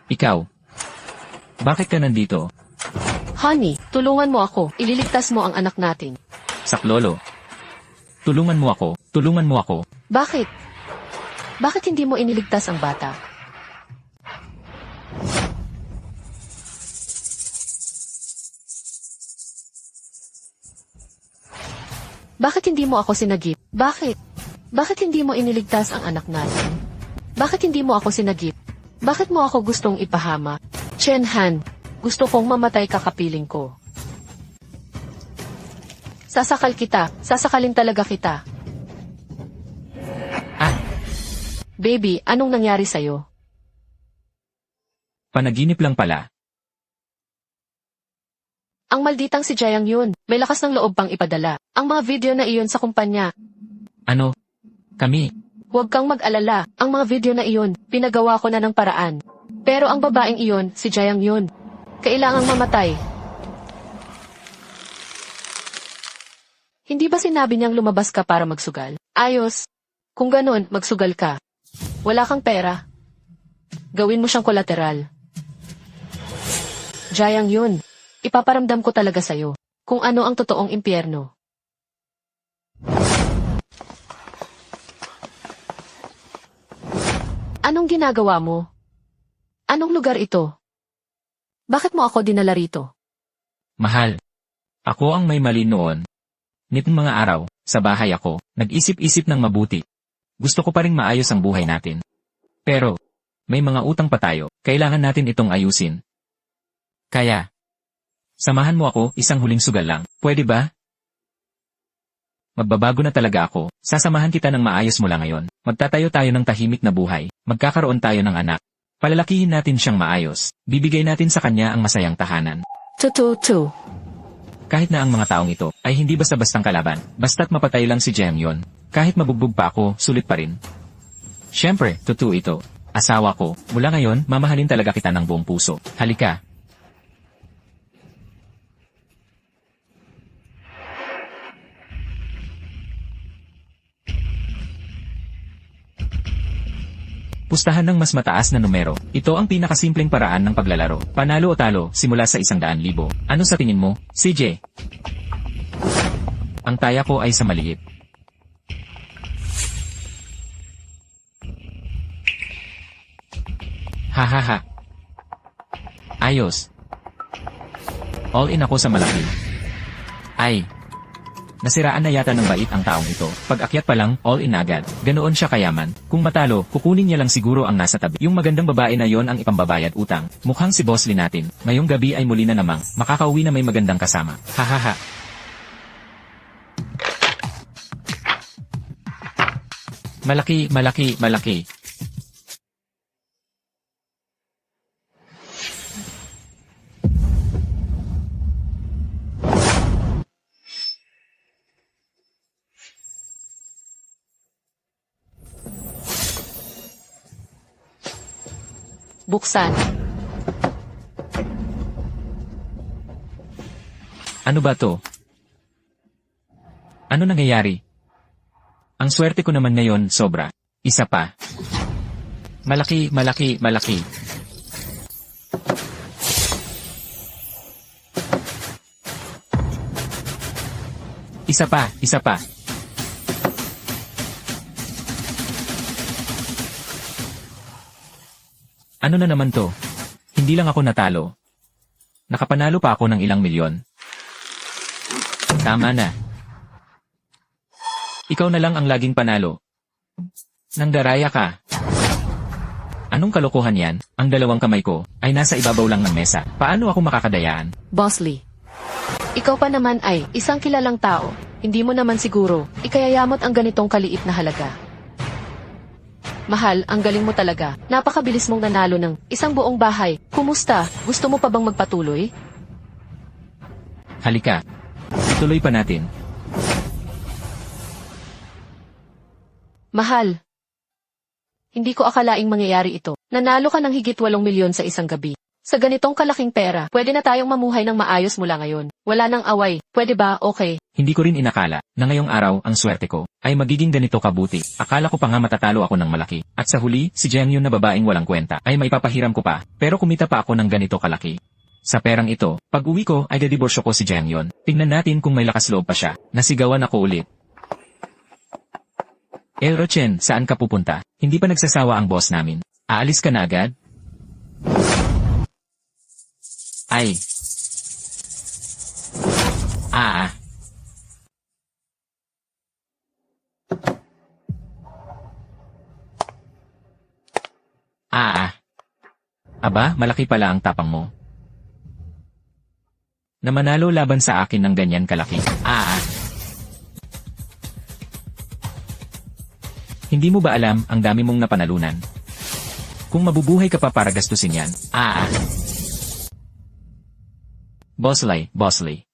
Ikaw. Bakit ka nandito? Honey, tulungan mo ako. Ililigtas mo ang anak natin. Saklolo. Tulungan mo ako. Tulungan mo ako. Bakit? Bakit hindi mo iniligtas ang bata? Bakit hindi mo ako sinagip? Bakit? Bakit hindi mo iniligtas ang anak natin? Bakit hindi mo ako sinagip? Bakit mo ako gustong ipahama? Chen Han, gusto kong mamatay kakapiling ko. Sasakal kita, sasakalin talaga kita. Ah, Baby, anong nangyari sa'yo? panaginip lang pala. Ang malditang si Jayang yun, may lakas ng loob pang ipadala. Ang mga video na iyon sa kumpanya. Ano? Kami. Huwag kang mag-alala, ang mga video na iyon, pinagawa ko na ng paraan. Pero ang babaeng iyon, si Jayang yun. Kailangang mamatay. Hindi ba sinabi niyang lumabas ka para magsugal? Ayos. Kung ganun, magsugal ka. Wala kang pera. Gawin mo siyang kolateral. Jayang yun. Ipaparamdam ko talaga sa'yo kung ano ang totoong impyerno. Anong ginagawa mo? Anong lugar ito? Bakit mo ako dinala rito? Mahal. Ako ang may mali noon. Nitong mga araw, sa bahay ako, nag-isip-isip ng mabuti. Gusto ko pa ring maayos ang buhay natin. Pero, may mga utang pa tayo, kailangan natin itong ayusin. Kaya, samahan mo ako, isang huling sugal lang, pwede ba? Magbabago na talaga ako, sasamahan kita ng maayos mula ngayon. Magtatayo tayo ng tahimik na buhay, magkakaroon tayo ng anak. Palalakihin natin siyang maayos, bibigay natin sa kanya ang masayang tahanan. Tutu. Kahit na ang mga taong ito ay hindi basta-bastang kalaban, basta't mapatay lang si Jem yon. Kahit mabugbog pa ako, sulit pa rin. Siyempre, totoo ito. Asawa ko, mula ngayon, mamahalin talaga kita ng buong puso. Halika. Pustahan ng mas mataas na numero. Ito ang pinakasimpleng paraan ng paglalaro. Panalo o talo, simula sa 100,000. Ano sa tingin mo, CJ? Ang taya ko ay sa maliit. Hahaha. Ayos. All in ako sa malaki. Ay. Nasiraan na yata ng bait ang taong ito. Pag-akyat pa lang, all in agad. Ganoon siya kayaman. Kung matalo, kukunin niya lang siguro ang nasa tabi. Yung magandang babae na yon ang ipambabayad utang. Mukhang si Boss Lee natin. Ngayong gabi ay muli na namang makakauwi na may magandang kasama. Hahaha. Malaki, malaki, malaki. Buksan. Ano ba to? Ano nangyayari? Ang swerte ko naman ngayon, sobra. Isa pa. Malaki, malaki, malaki. Isa pa, isa pa. Ano na naman to? Hindi lang ako natalo. Nakapanalo pa ako ng ilang milyon. Tama na. Ikaw na lang ang laging panalo. Nangdaraya ka. Anong kalokohan yan? Ang dalawang kamay ko ay nasa ibabaw lang ng mesa. Paano ako makakadayaan? Boss Lee. Ikaw pa naman ay isang kilalang tao. Hindi mo naman siguro ikayayamot ang ganitong kaliit na halaga. Mahal, ang galing mo talaga. Napakabilis mong nanalo ng isang buong bahay. Kumusta? Gusto mo pa bang magpatuloy? Halika. Ituloy pa natin. Mahal. Hindi ko akalaing mangyayari ito. Nanalo ka ng higit 8 milyon sa isang gabi. Sa ganitong kalaking pera, pwede na tayong mamuhay ng maayos mula ngayon. Wala nang away. Pwede ba? Okay. Hindi ko rin inakala na ngayong araw ang swerte ko ay magiging ganito kabuti. Akala ko pa nga matatalo ako ng malaki. At sa huli, si Jiang Yun na babaeng walang kwenta ay maipapahiram ko pa. Pero kumita pa ako ng ganito kalaki. Sa perang ito, pag uwi ko ay dadiborsyo ko si Jiang Yun. Tingnan natin kung may lakas loob pa siya. Nasigawan ako ulit. Rochen, saan ka pupunta? Hindi pa nagsasawa ang boss namin. Aalis ka na agad? Ay. Ah. Ah. Aba, malaki pala ang tapang mo. Na manalo laban sa akin ng ganyan kalaki. Ah. Hindi mo ba alam ang dami mong napanalunan? Kung mabubuhay ka pa para gastusin yan. Ah. Boss Lee.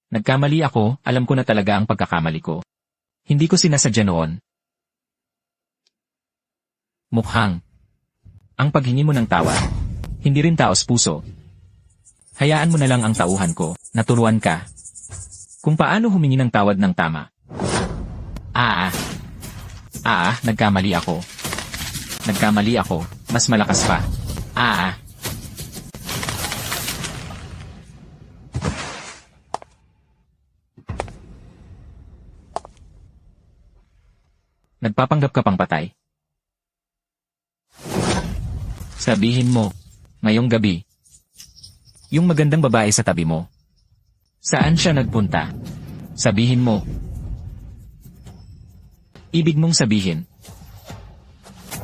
Nagkamali ako, alam ko na talaga ang pagkakamali ko. Hindi ko sinasadya noon. Mukhang. Ang paghingi mo ng tawa. Hindi rin taos puso. Hayaan mo na lang ang tauhan ko, naturuan ka. Kung paano humingi ng tawad ng tama. Nagkamali ako. Mas malakas pa. Nagpapanggap ka pang patay. Sabihin mo, ngayong gabi, yung magandang babae sa tabi mo. Saan siya nagpunta? Sabihin mo. Ibig mong sabihin.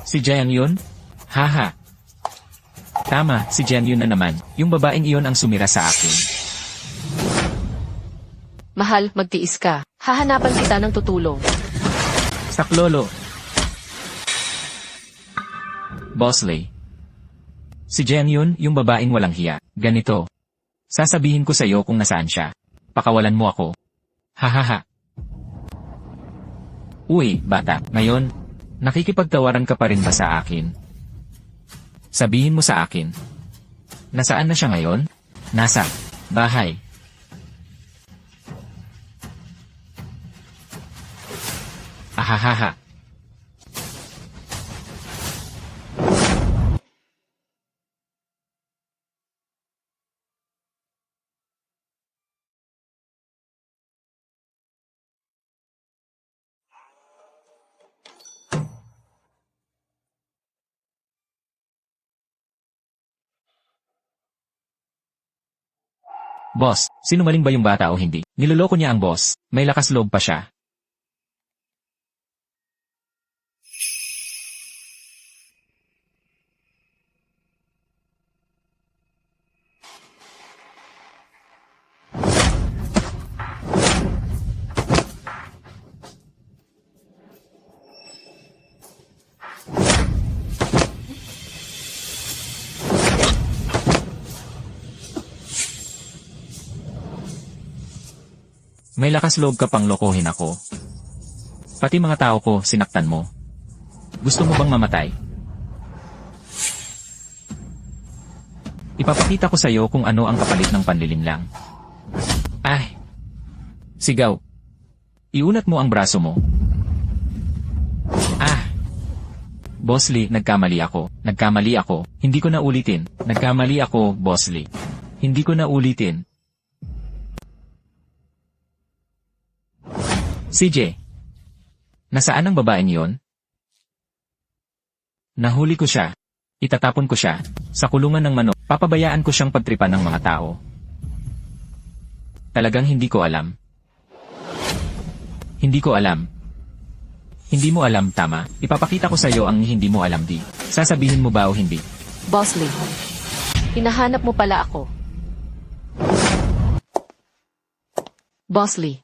Si Jiang Yun? Haha. Tama, si Jiang Yun na naman. Yung babaeng iyon ang sumira sa akin. Mahal, magtiis ka. Hahanapan kita ng tutulong. Saklolo. Boss Lee. Si Jiang Yun, yung babaeng walang hiya. Ganito. Sasabihin ko sa iyo kung nasaan siya. Pakawalan mo ako. Hahaha. Uy, bata, ngayon, nakikipagtawaran ka pa rin ba sa akin? Sabihin mo sa akin. Nasaan na siya ngayon? Nasa bahay. Ahahaha. Boss, sinungaling ba yung bata o hindi? Niloloko niya ang boss. May lakas loob pa siya. May lakas loob ka pang lokohin ako. Pati mga tao ko, sinaktan mo. Gusto mo bang mamatay? Ipapakita ko sa'yo kung ano ang kapalit ng panlilinlang. Ay! Sigaw. Iunat mo ang braso mo. Ah! Boss Lee, nagkamali ako. Nagkamali ako. Hindi ko na ulitin. Nagkamali ako, Boss Lee. Hindi ko na ulitin. CJ. Nasaan ang babaeng yon? Nahuli ko siya. Itatapon ko siya. Sa kulungan ng manok, papabayaan ko siyang pagtripan ng mga tao. Talagang hindi ko alam. Hindi ko alam. Hindi mo alam, tama. Ipapakita ko sa iyo ang hindi mo alam, di. Sasabihin mo ba o hindi? Boss Lee, hinahanap mo pala ako. Boss Lee,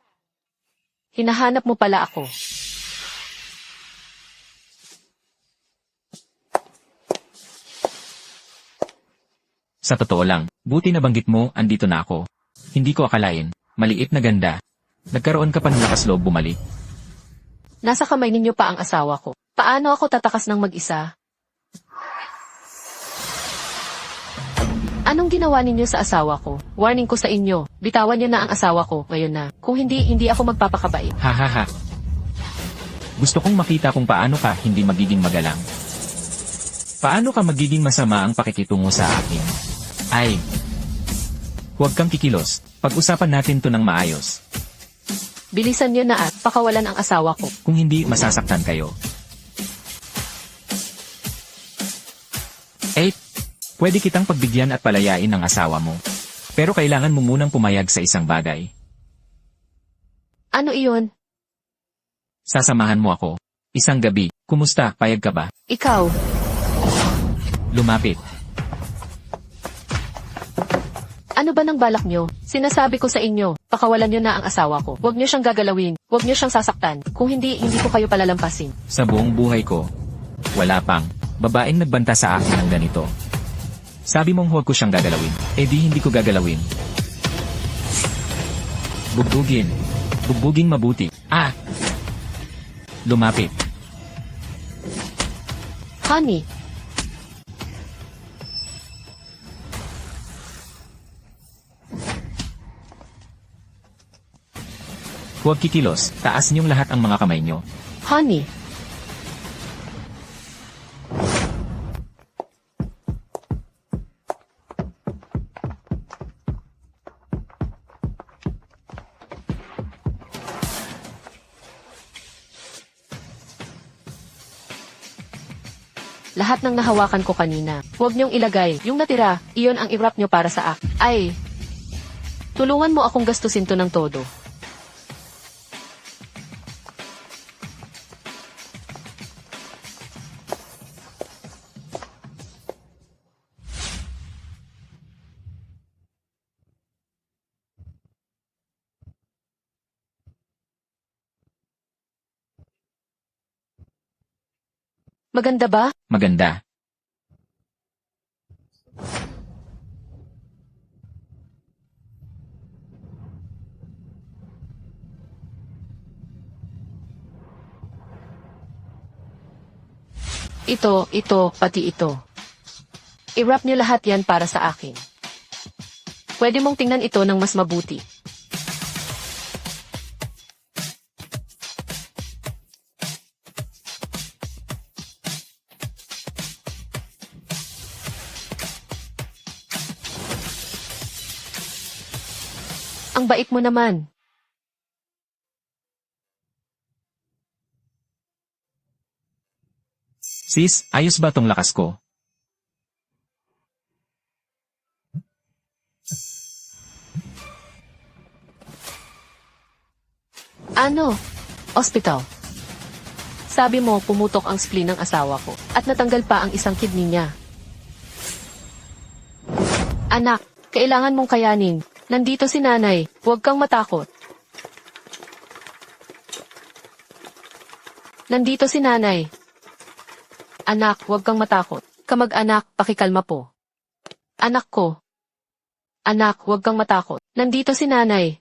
hinahanap mo pala ako. Sa totoo lang, buti na banggit mo, andito na ako. Hindi ko akalain, maliit na ganda. Nagkaroon ka pa ng lakas loob bumalik. Nasa kamay ninyo pa ang asawa ko. Paano ako tatakas ng mag-isa? Anong ginawa ninyo sa asawa ko? Warning ko sa inyo, bitawan niyo na ang asawa ko ngayon na. Kung hindi, hindi ako magpapakabait. Hahaha. Gusto kong makita kung paano ka hindi magiging magalang. Paano ka magiging masama ang pakikitungo sa akin? Ay, huwag kang kikilos. Pag-usapan natin to ng maayos. Bilisan niyo na at pakawalan ang asawa ko. Kung hindi, masasaktan kayo. Eh, pwede kitang pagbigyan at palayain ng asawa mo. Pero kailangan mo munang pumayag sa isang bagay. Ano iyon? Sasamahan mo ako. Isang gabi. Kumusta? Payag ka ba? Ikaw, Lumapit. ano ba ng balak niyo? Sinasabi ko sa inyo, pakawalan niyo na ang asawa ko. Huwag niyo siyang gagalawin. Huwag niyo siyang sasaktan. Kung hindi, hindi ko kayo palalampasin. Sa buong buhay ko, wala pang babaeng nagbanta sa akin ng ganito. Sabi mong huwag ko siyang gagalawin. Eh di hindi ko gagalawin. Bugbugin. Bugbugin mabuti. Ah! Lumapit. Honey, Huwag kikilos. Taas niyong lahat ang mga kamay niyo. honey. Lahat ng nahawakan ko kanina. Huwag niyong ilagay. Yung natira, iyon ang i-wrap niyo para sa akin. Ay, tulungan mo akong gastusin to ng todo. Maganda ba? Maganda. Ito, pati ito. I-wrap niyo lahat yan para sa akin. Pwede mong tingnan ito ng mas mabuti. Ang bait mo naman. Sis, ayos ba tong lakas ko? Ano? Hospital. Sabi mo, pumutok ang spleen ng asawa ko at natanggal pa ang isang kidney niya. Anak, kailangan mong kayanin. Nandito si nanay. Huwag kang matakot. Nandito si nanay. Anak, huwag kang matakot. Kamag-anak, pakikalma po. Anak ko. Anak, huwag kang matakot. Nandito si nanay.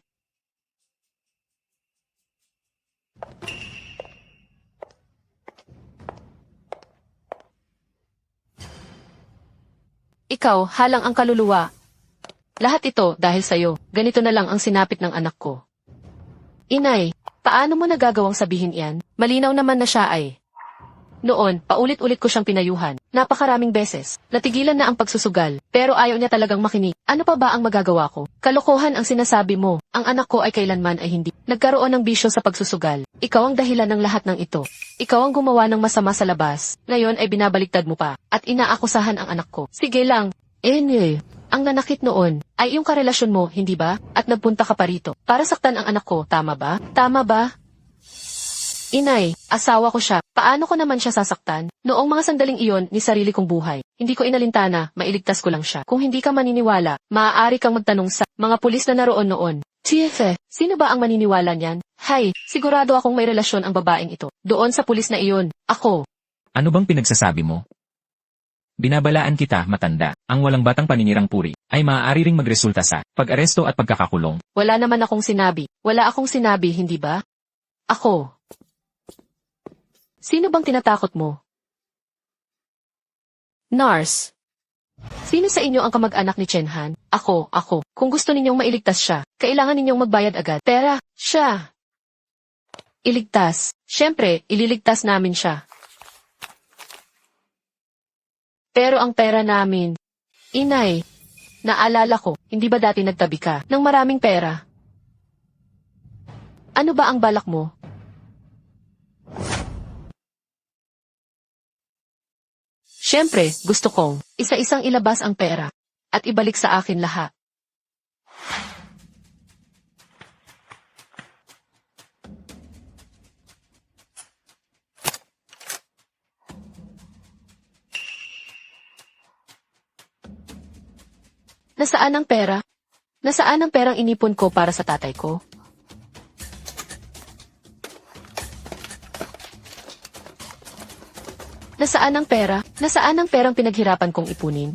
Ikaw, halang ang kaluluwa. Lahat ito dahil sa'yo. Ganito na lang ang sinapit ng anak ko. Inay, paano mo nagagawang sabihin iyan? Malinaw naman na siya ay. Noon, paulit-ulit ko siyang pinayuhan. Napakaraming beses. Natigilan na ang pagsusugal. Pero ayaw niya talagang makinig. Ano pa ba ang magagawa ko? Kalokohan ang sinasabi mo. Ang anak ko ay kailanman ay hindi. Nagkaroon ng bisyo sa pagsusugal. Ikaw ang dahilan ng lahat ng ito. Ikaw ang gumawa ng masama sa labas. Ngayon ay binabaliktad mo pa. At inaakusahan ang anak ko. Sige lang. Ang nanakit noon ay iyong karelasyon mo, hindi ba? At nagpunta ka pa rito. Para saktan ang anak ko, tama ba? Tama ba? Inay, asawa ko siya. Paano ko naman siya sasaktan? Noong mga sandaling iyon ni sarili kong buhay. Hindi ko inalintana, mailigtas ko lang siya. Kung hindi ka maniniwala, maaari kang magtanong sa mga pulis na naroon noon. TFE, sino ba ang maniniwala niyan? Hay, sigurado akong may relasyon ang babaeng ito. Doon sa pulis na iyon, ako. Ano bang pinagsasabi mo? Binabalaan kita, matanda. Ang walang batang paninirang puri ay maaari ring magresulta sa pag-aresto at pagkakakulong. Wala naman akong sinabi. Wala akong sinabi, hindi ba? Ako. Sino bang tinatakot mo? Nars. Sino sa inyo ang kamag-anak ni Chenhan? Ako. Kung gusto ninyong mailigtas siya, kailangan ninyong magbayad agad. Pera, siya. Iligtas. Siyempre, ililigtas namin siya. Pero ang pera namin, Inay, naalala ko, hindi ba dati nagtabi ka ng maraming pera? Ano ba ang balak mo? Siyempre, gusto kong isa-isang ilabas ang pera at ibalik sa akin lahat. Nasaan ang pera? Nasaan ang perang inipon ko para sa tatay ko? Nasaan ang pera? Nasaan ang perang pinaghirapan kong ipunin?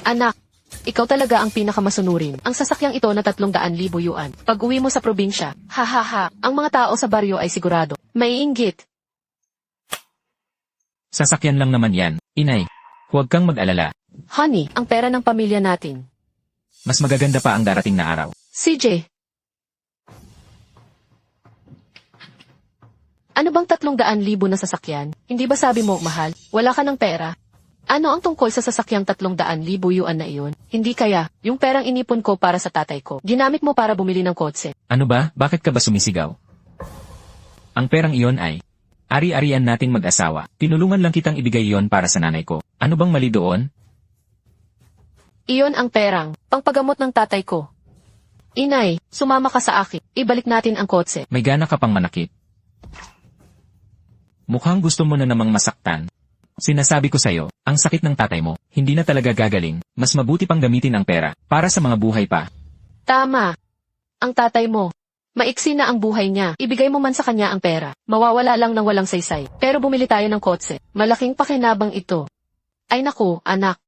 Anak, ikaw talaga ang pinakamasunurin. Ang sasakyang ito na 300,000 yuan. Pag uwi mo sa probinsya, ang mga tao sa baryo ay sigurado. Maiinggit. Sasakyan lang naman yan, inay. Huwag kang mag-alala. Honey, ang pera ng pamilya natin. Mas magaganda pa ang darating na araw. CJ. Ano bang 300,000 na sasakyan? Hindi ba sabi mo, mahal, wala ka ng pera? Ano ang tungkol sa sasakyang 300,000 yuan na iyon? Hindi kaya, yung perang inipon ko para sa tatay ko, ginamit mo para bumili ng kotse. Ano ba? Bakit ka ba sumisigaw? Ang perang iyon ay, ari-arian nating mag-asawa. Tinulungan lang kitang ibigay iyon para sa nanay ko. Ano bang mali doon? Iyon ang perang, pangpagamot ng tatay ko. Inay, sumama ka sa akin. Ibalik natin ang kotse. May gana ka pang manakit. Mukhang gusto mo na namang masaktan. Sinasabi ko sa'yo, ang sakit ng tatay mo, hindi na talaga gagaling. Mas mabuti pang gamitin ang pera, para sa mga buhay pa. Tama. Ang tatay mo. Maiksi na ang buhay niya. Ibigay mo man sa kanya ang pera. Mawawala lang ng walang saysay. Pero bumili tayo ng kotse. Malaking pakinabang ito. Ay naku, anak.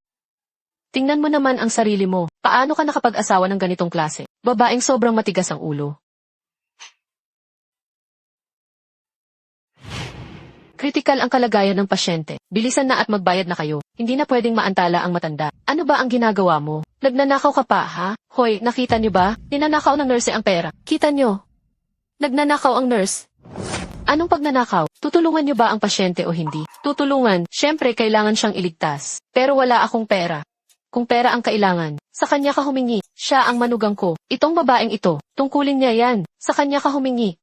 Tingnan mo naman ang sarili mo. Paano ka nakapag-asawa ng ganitong klase? Babaeng sobrang matigas ang ulo. Kritikal ang kalagayan ng pasyente. Bilisan na at magbayad na kayo. Hindi na pwedeng maantala ang matanda. Ano ba ang ginagawa mo? Nagnanakaw ka pa, ha? Hoy, nakita niyo ba? Ninanakaw ng nurse ang pera. Kita niyo? Nagnanakaw ang nurse. Anong pagnanakaw? Tutulungan niyo ba ang pasyente o hindi? Tutulungan. Siyempre, kailangan siyang iligtas. Pero wala akong pera. Kung pera ang kailangan, sa kanya ka humingi. Siya ang manugang ko. Itong babaeng ito, tungkulin niya yan. Sa kanya ka humingi.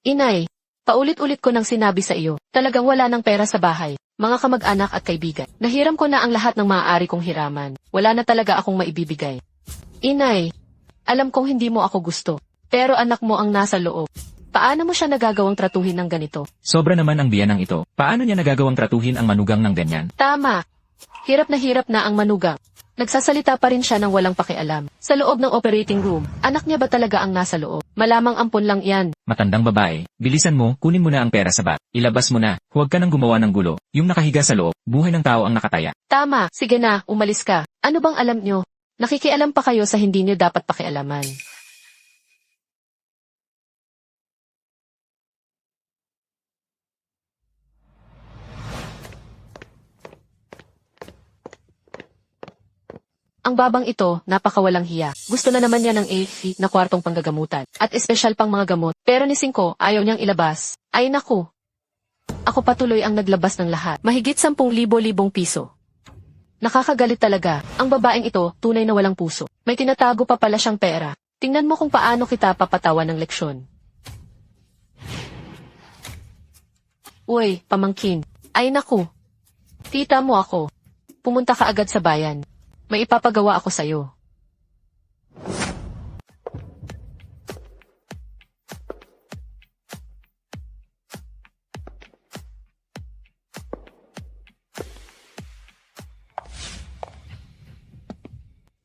Inay, paulit-ulit ko nang sinabi sa iyo, talagang wala ng pera sa bahay. Mga kamag-anak at kaibigan. Nahiram ko na ang lahat ng maaari kong hiraman. Wala na talaga akong maibibigay. Inay, alam kong hindi mo ako gusto. Pero anak mo ang nasa loob. Paano mo siya nagagawang tratuhin ng ganito? Sobra naman ang biyanang ito. Paano niya nagagawang tratuhin ang manugang ng ganyan? Tama. Hirap na ang manugang. Nagsasalita pa rin siya ng walang pakialam. Sa loob ng operating room, anak niya ba talaga ang nasa loob? Malamang ampon lang yan. Matandang babae, bilisan mo, kunin mo na ang pera sa bag. Ilabas mo na, huwag ka nang gumawa ng gulo. Yung nakahiga sa loob, buhay ng tao ang nakataya. Tama, sige na, umalis ka. Ano bang alam nyo? Nakikialam pa kayo sa hindi nyo dapat pakialaman. Ang babang ito, napakawalang hiya. Gusto na naman niya ng AC na kwartong panggagamutan. At espesyal pang mga gamot. Pero ni Cinco, ayaw niyang ilabas. Ay naku. Ako patuloy ang naglabas ng lahat. Mahigit 10,000 piso. Nakakagalit talaga. Ang babaeng ito, tunay na walang puso. May tinatago pa pala siyang pera. Tingnan mo kung paano kita papatawan ng leksyon. Uy, pamangkin. Ay naku. Tita mo ako. Pumunta ka agad sa bayan. May ipapagawa ako sa'yo.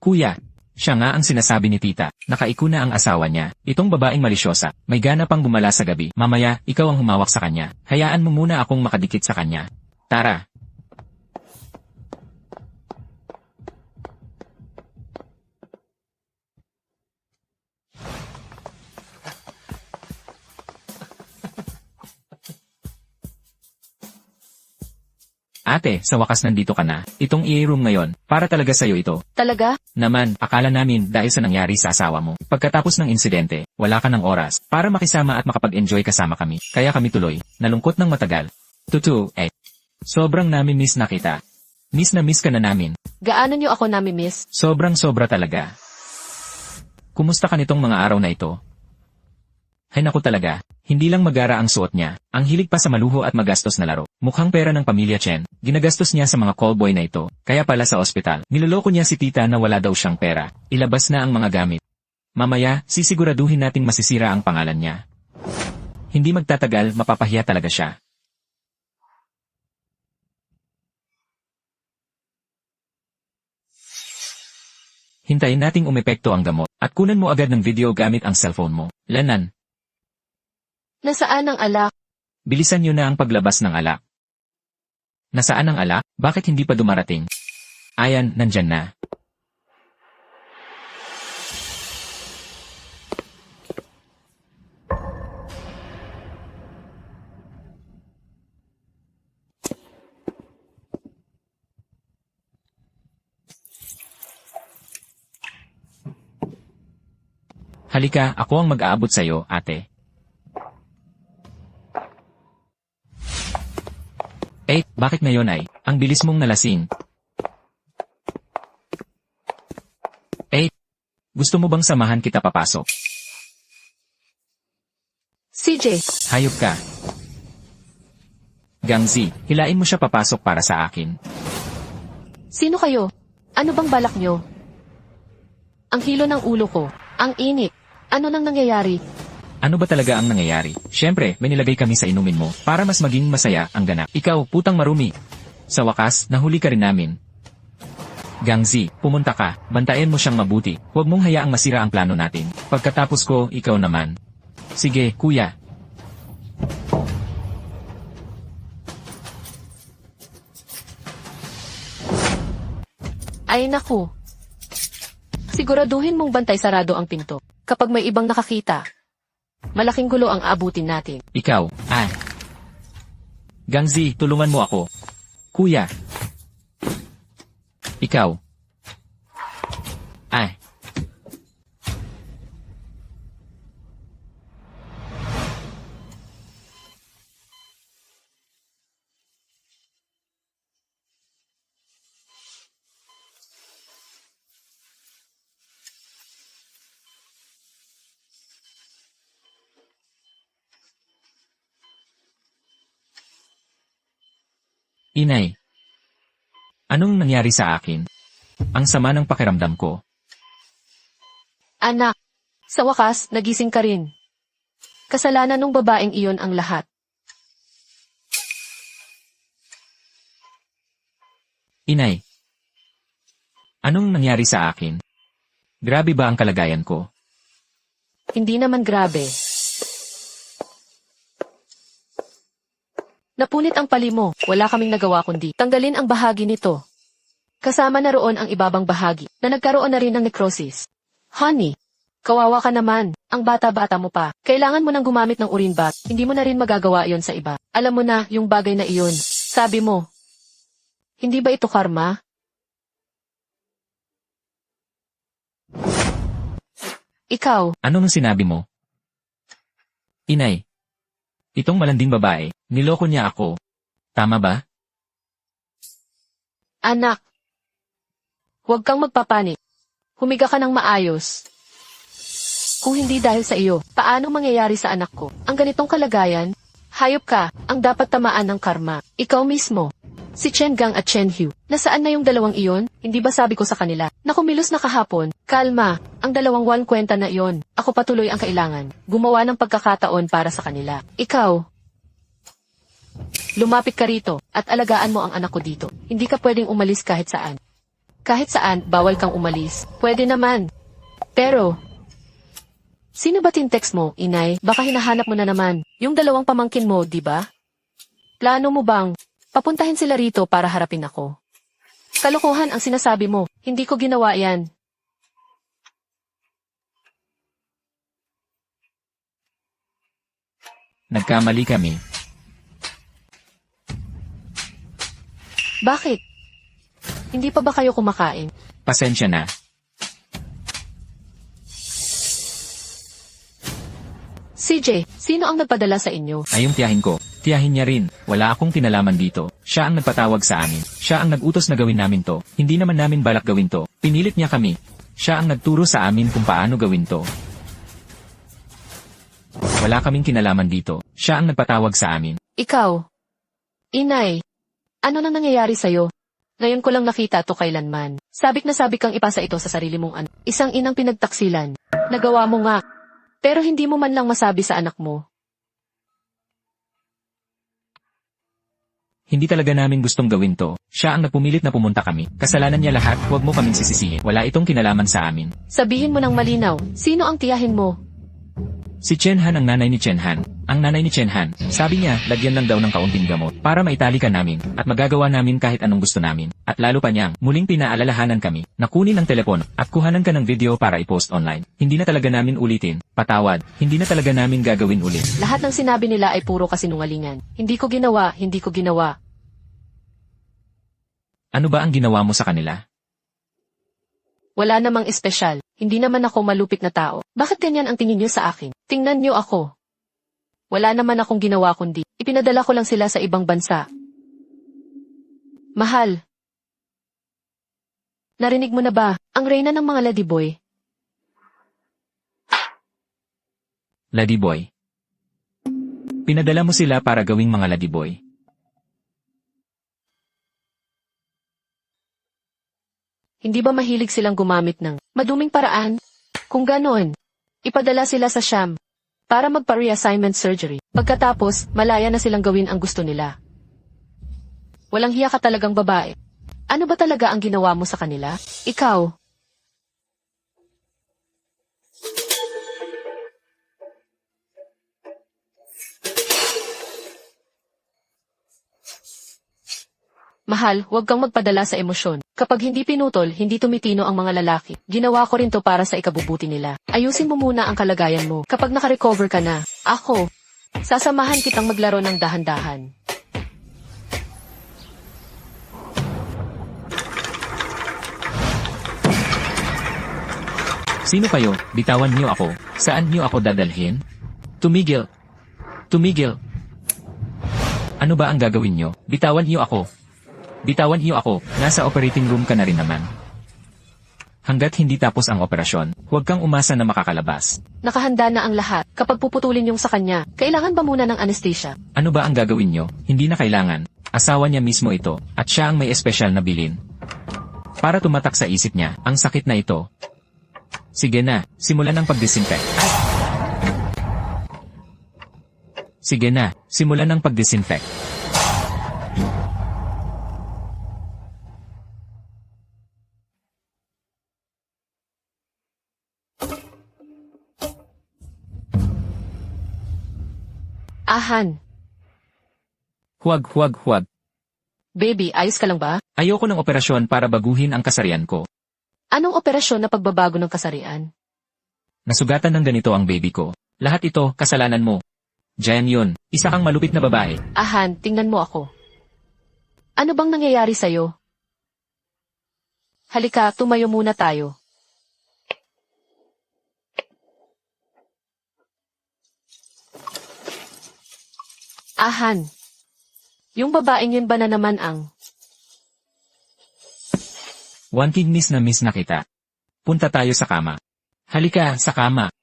Kuya, siya nga ang sinasabi ni tita. Nakaiko na ang asawa niya. Itong babaeng malisyosa. May gana pang gumala sa gabi. Mamaya, ikaw ang humawak sa kanya. Hayaan mo muna akong makadikit sa kanya. Tara. Ate, sa wakas nandito ka na. Itong i-room ngayon, para talaga sa'yo ito. Talaga? Naman, akala namin dahil sa nangyari sa asawa mo. Pagkatapos ng insidente, wala ka ng oras para makisama at makapag-enjoy kasama kami. Kaya kami tuloy, nalungkot ng matagal. Tutu, sobrang namin miss na kita. Miss na miss ka na namin. Gaano niyo ako nami-miss? Sobrang sobra talaga. Kumusta ka nitong mga araw na ito? Hay naku talaga, hindi lang magara ang suot niya, ang hilig pa sa maluho at magastos na laro. Mukhang pera ng pamilya Chen, ginagastos niya sa mga callboy na ito, kaya pala sa ospital. Niloloko niya si tita na wala daw siyang pera, ilabas na ang mga gamit. Mamaya, sisiguraduhin nating masisira ang pangalan niya. Hindi magtatagal, mapapahiya talaga siya. Hintayin nating umepekto ang gamot, at kunan mo agad ng video gamit ang cellphone mo. Lanan. Nasaan ang alak? Bilisan niyo na ang paglabas ng alak. Nasaan ang alak? Bakit hindi pa dumarating? Ayan, nandyan na. Halika, ako ang mag-aabot sa'yo, ate. Bakit ngayon ay, ang bilis mong nalasing? Gusto mo bang samahan kita papasok? CJ, Hayop ka. Gangzi, hilain mo siya papasok para sa akin. sino kayo? Ano bang balak nyo? Ang hilo ng ulo ko. Ang init. Ano nang nangyayari? Ano ba talaga ang nangyayari? Siyempre, may nilagay kami sa inumin mo para mas maging masaya ang ganap. Ikaw, putang marumi. Sa wakas, nahuli ka rin namin. Gangzi, pumunta ka. Bantayan mo siyang mabuti. Huwag mong hayaang masira ang plano natin. Pagkatapos ko, ikaw naman. Sige, kuya. Ay naku. Siguraduhin mong bantay sarado ang pinto. Kapag may ibang nakakita, malaking gulo ang abutin natin. Ikaw, Gangzi, tulungan mo ako. Kuya. Ikaw. Inay. Anong nangyari sa akin? Ang sama ng pakiramdam ko. Anak, sa wakas, nagising ka rin. Kasalanan ng babaeng iyon ang lahat. Inay. Anong nangyari sa akin? Grabe ba ang kalagayan ko? Hindi naman grabe. Napunit ang pali mo, wala kaming nagawa kundi tanggalin ang bahagi nito. Kasama na roon ang ibabang bahagi na nagkaroon na rin ng necrosis. Honey, kawawa ka naman, ang bata-bata mo pa. Kailangan mo nang gumamit ng urine bath, hindi mo na rin magagawa yon sa iba. Alam mo na, yung bagay na iyon, sabi mo. Hindi ba ito karma? Ikaw, Ano nang sinabi mo? Inay. Itong malanding babae, niloko niya ako. Tama ba? anak. Huwag kang magpapanik. Humiga ka ng maayos. Kung hindi dahil sa iyo, paano mangyayari sa anak ko? Ang ganitong kalagayan, hayop ka, ang dapat tamaan ng karma. Ikaw mismo. Si Chen Gang at Chen Hu. Nasaan na yung dalawang iyon? Hindi ba sabi ko sa kanila? Na kumilos na kahapon. Kalma. Ang dalawang wal kwenta na iyon. Ako patuloy ang kailangan. Gumawa ng pagkakataon para sa kanila. Ikaw. Lumapit ka rito at alagaan mo ang anak ko dito. Hindi ka pwedeng umalis kahit saan. Kahit saan, bawal kang umalis. Pwede naman. Pero, sino ba tintext mo, inay? Baka hinahanap mo na naman. Yung dalawang pamangkin mo, di ba? Plano mo bang papuntahin sila rito para harapin ako? Kalokohan ang sinasabi mo. Hindi ko ginawa yan. Nagkamali kami. Bakit? Hindi pa ba kayo kumakain? Pasensya na. CJ, sino ang nagpadala sa inyo? Ay yung tiyahin ko. Tiyahin niya rin. Wala akong kinalaman dito. Siya ang nagpatawag sa amin. Siya ang nag-utos na gawin namin to. Hindi naman namin balak gawin to. Pinilit niya kami. Siya ang nagturo sa amin kung paano gawin to. Wala kaming kinalaman dito. Siya ang nagpatawag sa amin. Ikaw. Inay. Ano nang nangyayari sa'yo? Ngayon ko lang nakita to kailanman. Sabik na sabik kang ipasa ito sa sarili mong anak. Isang inang pinagtaksilan. Nagawa mo nga. Pero hindi mo man lang masabi sa anak mo. Hindi talaga namin gustong gawin to. Siya ang nagpumilit na pumunta kami. Kasalanan niya lahat, huwag mo kaming sisisihin. Wala itong kinalaman sa amin. Sabihin mo ng malinaw, sino ang tiyahin mo? Si Chen Han ang nanay ni Chen Han. Ang nanay ni Chen Han, sabi niya, lagyan lang daw ng kaunting gamot para maitali ka namin at magagawa namin kahit anong gusto namin. At lalo pa niyang, muling pinaalalahanan kami na kunin ang telepono at kuhanan ka ng video para i-post online. Hindi na talaga namin ulitin. Patawad, hindi na talaga namin gagawin ulit. Lahat ng sinabi nila ay puro kasinungalingan. Hindi ko ginawa, hindi ko ginawa. Ano ba ang ginawa mo sa kanila? Wala namang espesyal. Hindi naman ako malupit na tao. Bakit ganyan ang tingin niyo sa akin? Tingnan niyo ako. Wala naman akong ginawa kundi ipinadala ko lang sila sa ibang bansa. Mahal. Narinig mo na ba ang reyna ng mga ladyboy? Ladyboy. Pinadala mo sila para gawing mga ladyboy. Hindi ba mahilig silang gumamit ng maduming paraan? Kung ganoon, ipadala sila sa Sham para magpa-reassignment surgery. Pagkatapos, malaya na silang gawin ang gusto nila. Walang hiya ka talagang babae. Ano ba talaga ang ginawa mo sa kanila? Ikaw. Mahal, huwag kang magpadala sa emosyon. Kapag hindi pinutol, hindi tumitino ang mga lalaki. Ginawa ko rin to para sa ikabubuti nila. Ayusin mo muna ang kalagayan mo. Kapag nakarecover ka na, ako, sasamahan kitang maglaro ng dahan-dahan. Sino kayo? Bitawan niyo ako. Saan niyo ako dadalhin? Tumigil. Tumigil. Ano ba ang gagawin niyo? Bitawan niyo ako. Bitawan niyo ako, nasa operating room ka na rin naman. Hanggat hindi tapos ang operasyon, huwag kang umasa na makakalabas. Nakahanda na ang lahat. Kapag puputulin yung sa kanya, kailangan ba muna ng anesthesia? Ano ba ang gagawin niyo? Hindi na kailangan. Asawa niya mismo ito, at siya ang may espesyal na bilin. Para tumatak sa isip niya, ang sakit na ito. Sige na, simulan ang pagdisinfect. Sige na, simulan ang pagdisinfect. Ahan. Huwag. Baby, ayos ka lang ba? Ayoko ng operasyon para baguhin ang kasarian ko. Anong operasyon na pagbabago ng kasarian? Nasugatan ng ganito ang baby ko. Lahat ito, kasalanan mo. Diyan yun, isa kang malupit na babae. Ahan, tingnan mo ako. Ano bang nangyayari sa'yo? Halika, tumayo muna tayo. Ahan. Yung babaeng yun ba na naman ang... Miss na kita. Punta tayo sa kama. Halika, sa kama.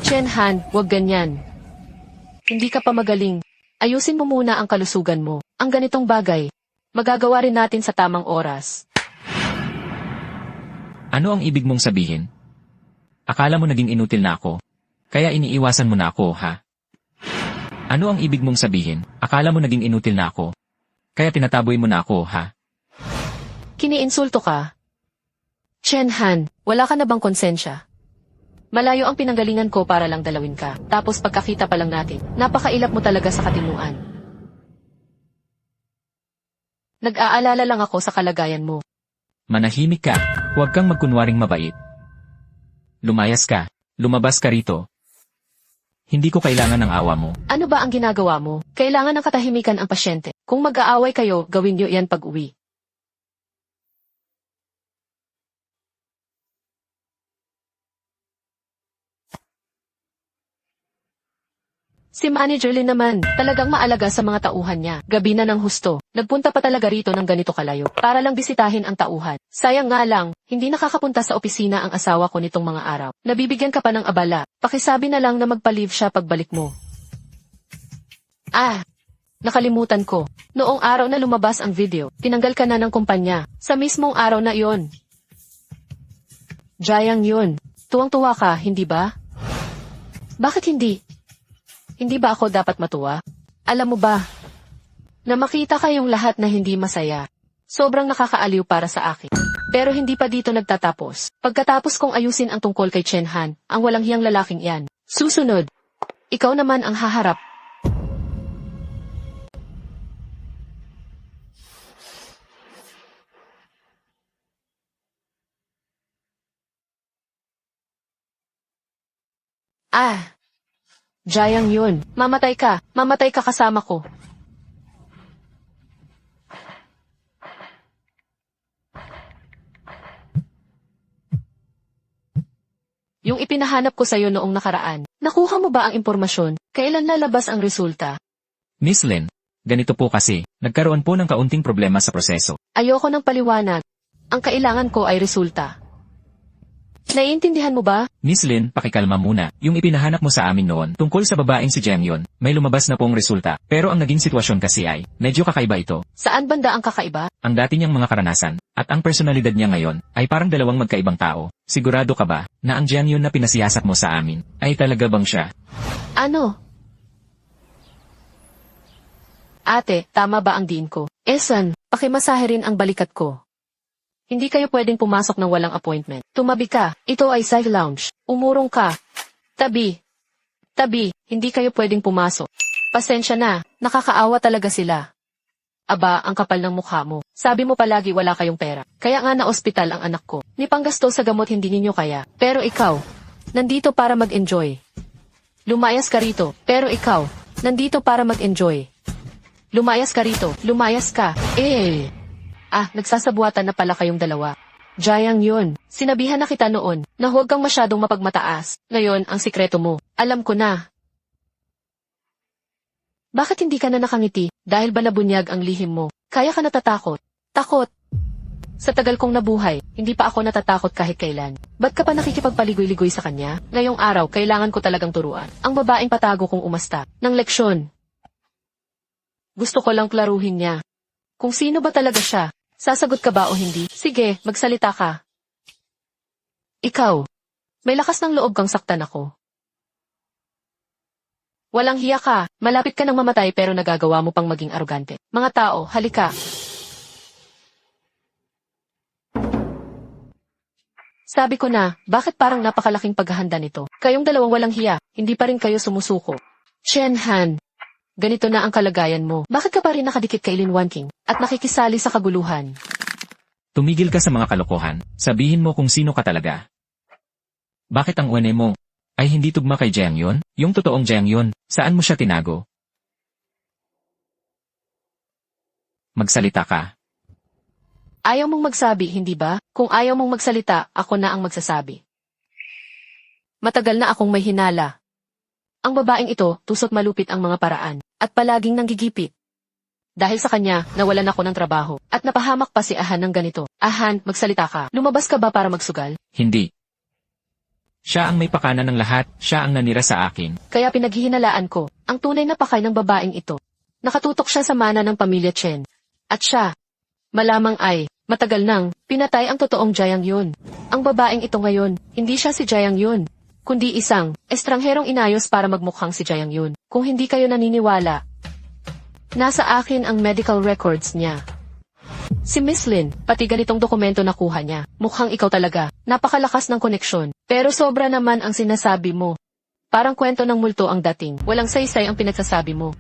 Chen Han, wag ganyan. Hindi ka pa magaling. Ayusin mo muna ang kalusugan mo. Ang ganitong bagay, magagawa rin natin sa tamang oras. Ano ang ibig mong sabihin? Akala mo naging inutil na ako, kaya iniiwasan mo na ako, ha? Ano ang ibig mong sabihin? Akala mo naging inutil na ako, kaya tinataboy mo na ako, ha? Kiniinsulto ka? Chen Han, wala ka na bang konsensya? Malayo ang pinanggalingan ko para lang dalawin ka, tapos pagkakita pa lang natin, napakailap mo talaga sa katinuan. Nag-aalala lang ako sa kalagayan mo. Manahimik ka, huwag kang magkunwaring mabait. Lumayas ka, lumabas ka rito. Hindi ko kailangan ng awa mo. Ano ba ang ginagawa mo? Kailangan ng katahimikan ang pasyente. Kung mag-aaway kayo, gawin niyo yan pag-uwi. Si Manager Lin naman, talagang maalaga sa mga tauhan niya. Gabi na ng husto. Nagpunta pa talaga rito ng ganito kalayo, para lang bisitahin ang tauhan. Sayang nga lang, hindi nakakapunta sa opisina ang asawa ko nitong mga araw. Nabibigyan ka pa ng abala. Pakisabi na lang na magpa-leave siya pagbalik mo. Nakalimutan ko. Noong araw na lumabas ang video, tinanggal ka na ng kumpanya. Sa mismong araw na iyon. Jayang yun. Tuwang-tuwa ka, hindi ba? Bakit hindi? Hindi ba ako dapat matuwa? Alam mo ba, na makita kayong lahat na hindi masaya. Sobrang nakakaaliw para sa akin. Pero hindi pa dito nagtatapos. Pagkatapos kong ayusin ang tungkol kay Chen Han, ang walang hiyang lalaking iyan. Susunod, ikaw naman ang haharap. Jayang yun. Mamatay ka kasama ko. Yung ipinahanap ko sa'yo noong nakaraan, nakuha mo ba ang impormasyon? Kailan lalabas ang resulta? Miss Lin, ganito po kasi, nagkaroon po ng kaunting problema sa proseso. Ayoko ng paliwanag. Ang kailangan ko ay resulta. Naiintindihan mo ba? Miss Lin, pakikalma muna. Yung ipinahanap mo sa amin noon, tungkol sa babaeng si Jang Yun, may lumabas na pong resulta. Pero ang naging sitwasyon kasi ay, medyo kakaiba ito. Saan banda ang kakaiba? Ang dati niyang mga karanasan, at ang personalidad niya ngayon, ay parang dalawang magkaibang tao. Sigurado ka ba, na ang Jang Yun na pinasiyasat mo sa amin, ay talaga bang siya? Ano? Ate, tama ba ang diin ko? Esan, pakimasahe rin ang balikat ko. Hindi kayo pwedeng pumasok ng walang appointment. Tumabi ka. Ito ay side lounge. Umurong ka. Tabi. Hindi kayo pwedeng pumasok. Pasensya na. Nakakaawa talaga sila. Aba, ang kapal ng mukha mo. Sabi mo palagi wala kayong pera. Kaya nga na ospital ang anak ko. Ni panggasto sa gamot hindi ninyo kaya. Pero ikaw, nandito para mag-enjoy. Lumayas ka rito. Pero ikaw, nandito para mag-enjoy. Lumayas ka rito. Lumayas ka. Nagsasabuatan na pala kayong dalawa. Jayang yun. Sinabihan na kita noon na huwag kang masyadong mapagmataas. Ngayon, ang sikreto mo. Alam ko na. Bakit hindi ka na nakangiti? Dahil ba nabunyag ang lihim mo? Kaya ka natatakot? Takot. Sa tagal kong nabuhay, hindi pa ako natatakot kahit kailan. Ba't ka pa nakikipagpaligoy-ligoy sa kanya? Ngayong araw, kailangan ko talagang turuan. Ang babaeng patago kong umasta. Ng leksyon. Gusto ko lang klaruhin niya. Kung sino ba talaga siya? Sasagot ka ba o hindi? Sige, magsalita ka. Ikaw, may lakas ng loob kang saktan ako. Walang hiya ka, malapit ka nang mamatay pero nagagawa mo pang maging arugante. Mga tao, halika. Sabi ko na, bakit parang napakalaking paghahanda nito? Kayong dalawang walang hiya, hindi pa rin kayo sumusuko. Chen Han. Ganito na ang kalagayan mo. Bakit ka pa rin nakadikit kay Lin Wanqing at nakikisali sa kaguluhan? Tumigil ka sa mga kalokohan. Sabihin mo kung sino ka talaga. Bakit ang uwane mo ay hindi tugma kay Jang Yun? Yung totoong Jang Yun, saan mo siya tinago? Magsalita ka. Ayaw mong magsabi, hindi ba? Kung ayaw mong magsalita, ako na ang magsasabi. Matagal na akong may hinala. Ang babaeng ito, tusot malupit ang mga paraan, at palaging nanggigipit. Dahil sa kanya, nawalan ako ng trabaho, at napahamak pa si Ahan ng ganito. Ahan, magsalita ka. Lumabas ka ba para magsugal? Hindi. Siya ang may pakana ng lahat, siya ang nanira sa akin. Kaya pinaghihinalaan ko, ang tunay na pakay ng babaeng ito. Nakatutok siya sa mana ng pamilya Chen. At siya, malamang ay, matagal nang, pinatay ang totoong Jiang Yun. Ang babaeng ito ngayon, hindi siya si Jiang Yun, kundi isang, estrangherong inayos para magmukhang si Jiang Yun. Kung hindi kayo naniniwala, nasa akin ang medical records niya. Si Miss Lin, pati ganitong dokumento nakuha niya. Mukhang ikaw talaga, napakalakas ng koneksyon. Pero sobra naman ang sinasabi mo. Parang kwento ng multo ang dating, walang saysay ang pinagsasabi mo.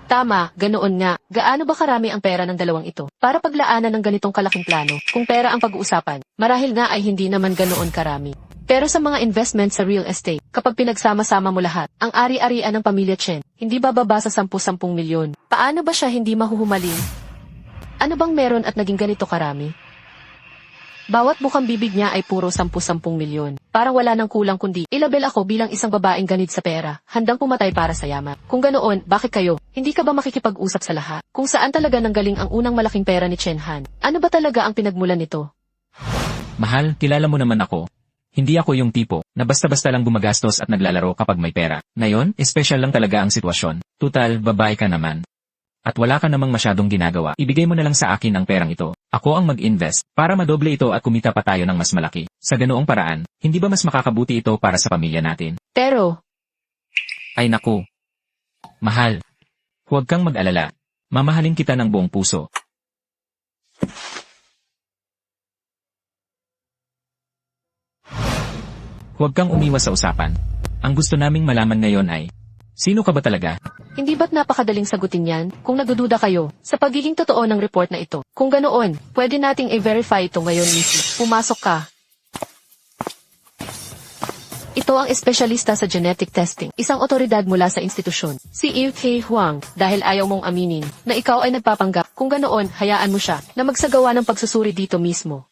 Tama, ganoon nga. Gaano ba karami ang pera ng dalawang ito? Para paglaanan ng ganitong kalaking plano, kung pera ang pag-uusapan, marahil nga ay hindi naman ganoon karami. Pero sa mga investment sa real estate, kapag pinagsama-sama mo lahat, ang ari-arian ng pamilya Chen, hindi bababa sa 10-10 milyon. Paano ba siya hindi mahuhumaling? Ano bang meron at naging ganito karami? Bawat bukang bibig niya ay puro 10-10 milyon. Parang wala nang kulang kundi, ilabel ako bilang isang babaeng ganid sa pera, handang pumatay para sa yaman. Kung ganoon, bakit kayo? Hindi ka ba makikipag-usap sa lahat? Kung saan talaga nanggaling ang unang malaking pera ni Chen Han? Ano ba talaga ang pinagmulan nito? Mahal, kilala mo naman ako. Hindi ako yung tipo na basta-basta lang gumagastos at naglalaro kapag may pera. Ngayon, espesyal lang talaga ang sitwasyon. Tutal, babae ka naman. At wala ka namang masyadong ginagawa. Ibigay mo na lang sa akin ang perang ito. Ako ang mag-invest para madoble ito at kumita pa tayo ng mas malaki. Sa ganoong paraan, hindi ba mas makakabuti ito para sa pamilya natin? Pero, Ay naku. Mahal. Huwag kang mag-alala. Mamahalin kita ng buong puso. Huwag kang umiwas sa usapan. Ang gusto naming malaman ngayon ay, sino ka ba talaga? hindi ba't napakadaling sagutin yan? Kung nagdududa kayo, sa pagiging totoo ng report na ito. Kung ganoon, pwede nating i-verify ito ngayon mismo. Pumasok ka. Ito ang espesyalista sa genetic testing, isang otoridad mula sa institusyon, si Yu K. Huang, dahil ayaw mong aminin na ikaw ay nagpapanggap. Kung ganoon, hayaan mo siya na magsagawa ng pagsusuri dito mismo.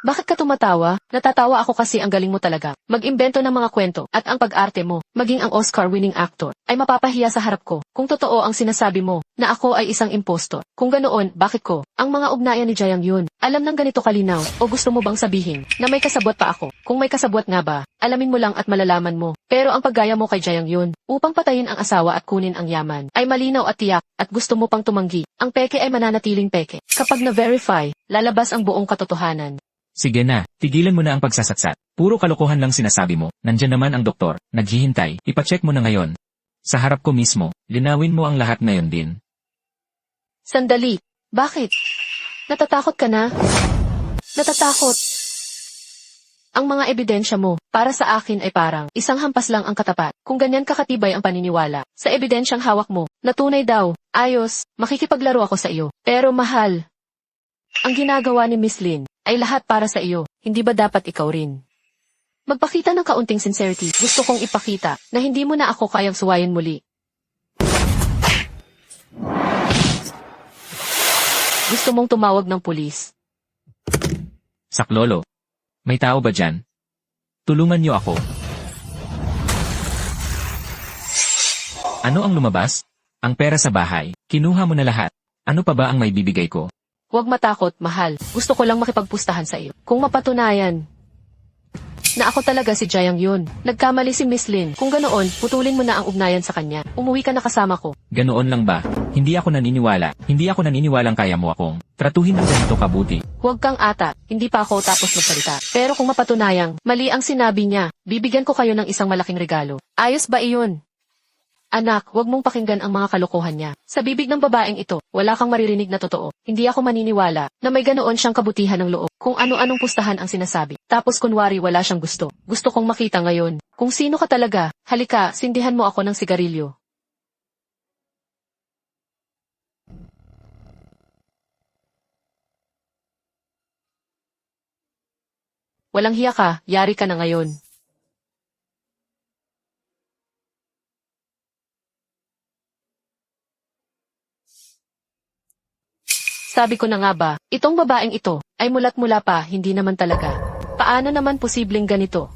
Bakit ka tumatawa? Natatawa ako kasi ang galing mo talaga. Mag-imbento ng mga kwento at ang pag-arte mo, maging ang Oscar-winning actor, ay mapapahiya sa harap ko. Kung totoo ang sinasabi mo, na ako ay isang impostor. Kung ganoon, bakit ko? Ang mga ugnayan ni Jiang Yun, alam ng ganito kalinaw, o gusto mo bang sabihin, na may kasabwat pa ako? Kung may kasabwat nga ba, alamin mo lang at malalaman mo. Pero ang paggaya mo kay Jiang Yun, upang patayin ang asawa at kunin ang yaman, ay malinaw at tiyak, at gusto mo pang tumanggi. Ang peke ay mananatiling peke. Kapag na-verify, lalabas ang buong katotohanan. Sige na, tigilan mo na ang pagsasatsat. Puro kalokohan lang sinasabi mo. Nandyan naman ang doktor, naghihintay. Ipacheck mo na ngayon. Sa harap ko mismo, linawin mo ang lahat ngayon din. Sandali. Bakit? Natatakot ka na? Natatakot. Ang mga ebidensya mo, para sa akin ay parang isang hampas lang ang katapat. Kung ganyan kakatibay ang paniniwala, sa ebidensyang hawak mo, na tunay daw, ayos, makikipaglaro ako sa iyo. Pero mahal, ang ginagawa ni Miss Lin, ay lahat para sa iyo, hindi ba dapat ikaw rin? Magpakita ng kaunting sincerity, gusto kong ipakita, na hindi mo na ako kayang suwayin muli. Gusto mong tumawag ng pulis. Saklolo. May tao ba dyan? Tulungan niyo ako. Ano ang lumabas? Ang pera sa bahay. Kinuha mo na lahat. Ano pa ba ang may bibigay ko? Huwag matakot, mahal. Gusto ko lang makipagpustahan sa iyo. Kung mapatunayan na ako talaga si Jiang Yun, nagkamali si Miss Lin. Kung ganoon, putulin mo na ang ugnayan sa kanya. Umuwi ka na kasama ko. Ganoon lang ba? Hindi ako naniniwala. Hindi ako naniniwalang kaya mo akong tratuhin ng ganito kabuti. Huwag kang ata. Hindi pa ako tapos magsalita. Pero kung mapatunayang mali ang sinabi niya, bibigyan ko kayo ng isang malaking regalo. Ayos ba iyon? Anak, huwag mong pakinggan ang mga kalokohan niya. Sa bibig ng babaeng ito, wala kang maririnig na totoo. Hindi ako maniniwala na may ganoon siyang kabutihan ng loob. Kung ano-anong pustahan ang sinasabi. Tapos kunwari wala siyang gusto. Gusto kong makita ngayon. Kung sino ka talaga, halika, sindihan mo ako ng sigarilyo. Walang hiya ka, yari ka na ngayon. Sabi ko na nga ba, itong babaeng ito, ay mulat-mula pa, hindi naman talaga. Paano naman posibleng ganito?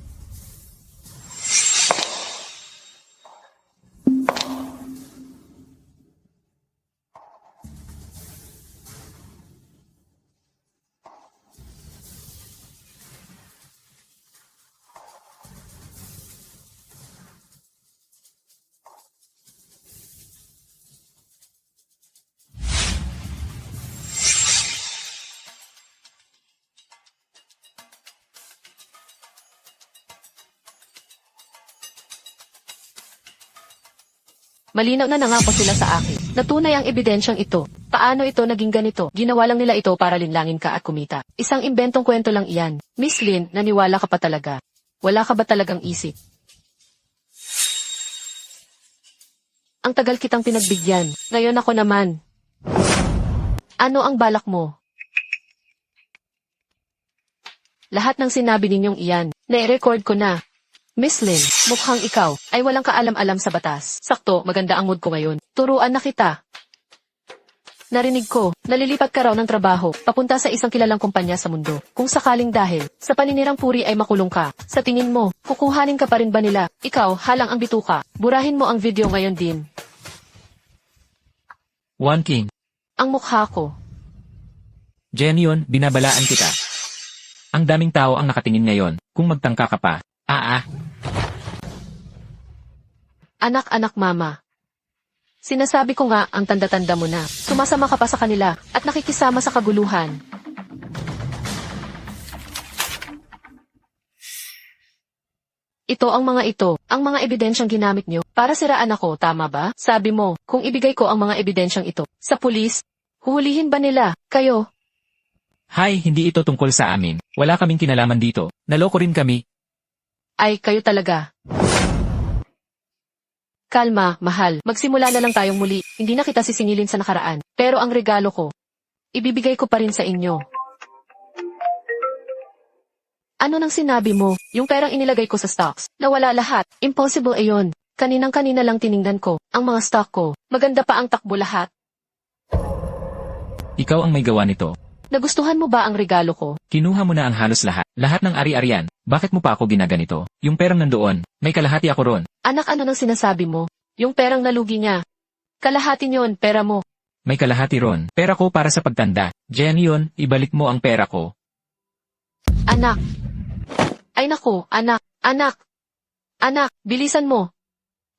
Malinaw na nangako sila sa akin. Natunay ang ebidensyang ito. Paano ito naging ganito? Ginawa lang nila ito para linlangin ka at kumita. Isang imbentong kwento lang iyan. Miss Lin, naniwala ka pa talaga. Wala ka ba talagang isip? Ang tagal kitang pinagbigyan. Ngayon ako naman. Ano ang balak mo? Lahat ng sinabi ninyong iyan, nai-record ko na. Miss Lin, mukhang ikaw ay walang kaalam-alam sa batas. Sakto, maganda ang mood ko ngayon. Turuan na kita. Narinig ko, nalilipat ka raw ng trabaho, papunta sa isang kilalang kumpanya sa mundo. Kung sakaling dahil, sa paninirang puri ay makulong ka, sa tingin mo, kukuhanin ka pa rin ba nila? Ikaw, halang ang bituka. Burahin mo ang video ngayon din. One King. Ang mukha ko. Jenyon, binabalaan kita. Ang daming tao ang nakatingin ngayon, kung magtangka ka pa. Anak-anak mama. Sinasabi ko nga ang tanda-tanda mo na. Sumasama ka pa sa kanila at nakikisama sa kaguluhan. Ito ang mga ebidensyang ginamit nyo para siraan ako, tama ba? Sabi mo, kung ibigay ko ang mga ebidensyang ito sa pulis, huhulihin ba nila kayo? Hay, hindi ito tungkol sa amin. Wala kaming kinalaman dito. Naloko rin kami. Ay, kayo talaga. Kalma, mahal. Magsimula na lang tayong muli. Hindi na kita sisingilin sa nakaraan. Pero ang regalo ko, ibibigay ko pa rin sa inyo. Ano nang sinabi mo? Yung perang inilagay ko sa stocks. Nawala lahat. Impossible ayon. Kaninang-kanina lang tiningnan ko ang mga stock ko. Maganda pa ang takbo lahat. Ikaw ang may gawa nito. Nagustuhan mo ba ang regalo ko? Kinuha mo na ang halos lahat. Lahat ng ari-arian. Bakit mo pa ako ginaganito? Yung perang nandoon, may kalahati ako ron. Anak, ano nang sinasabi mo? Yung perang nalugi niya. Kalahati yon, pera mo. May kalahati ron. Pera ko para sa pagtanda. Jenyon, ibalik mo ang pera ko. Anak. Ay naku, anak. Anak, bilisan mo.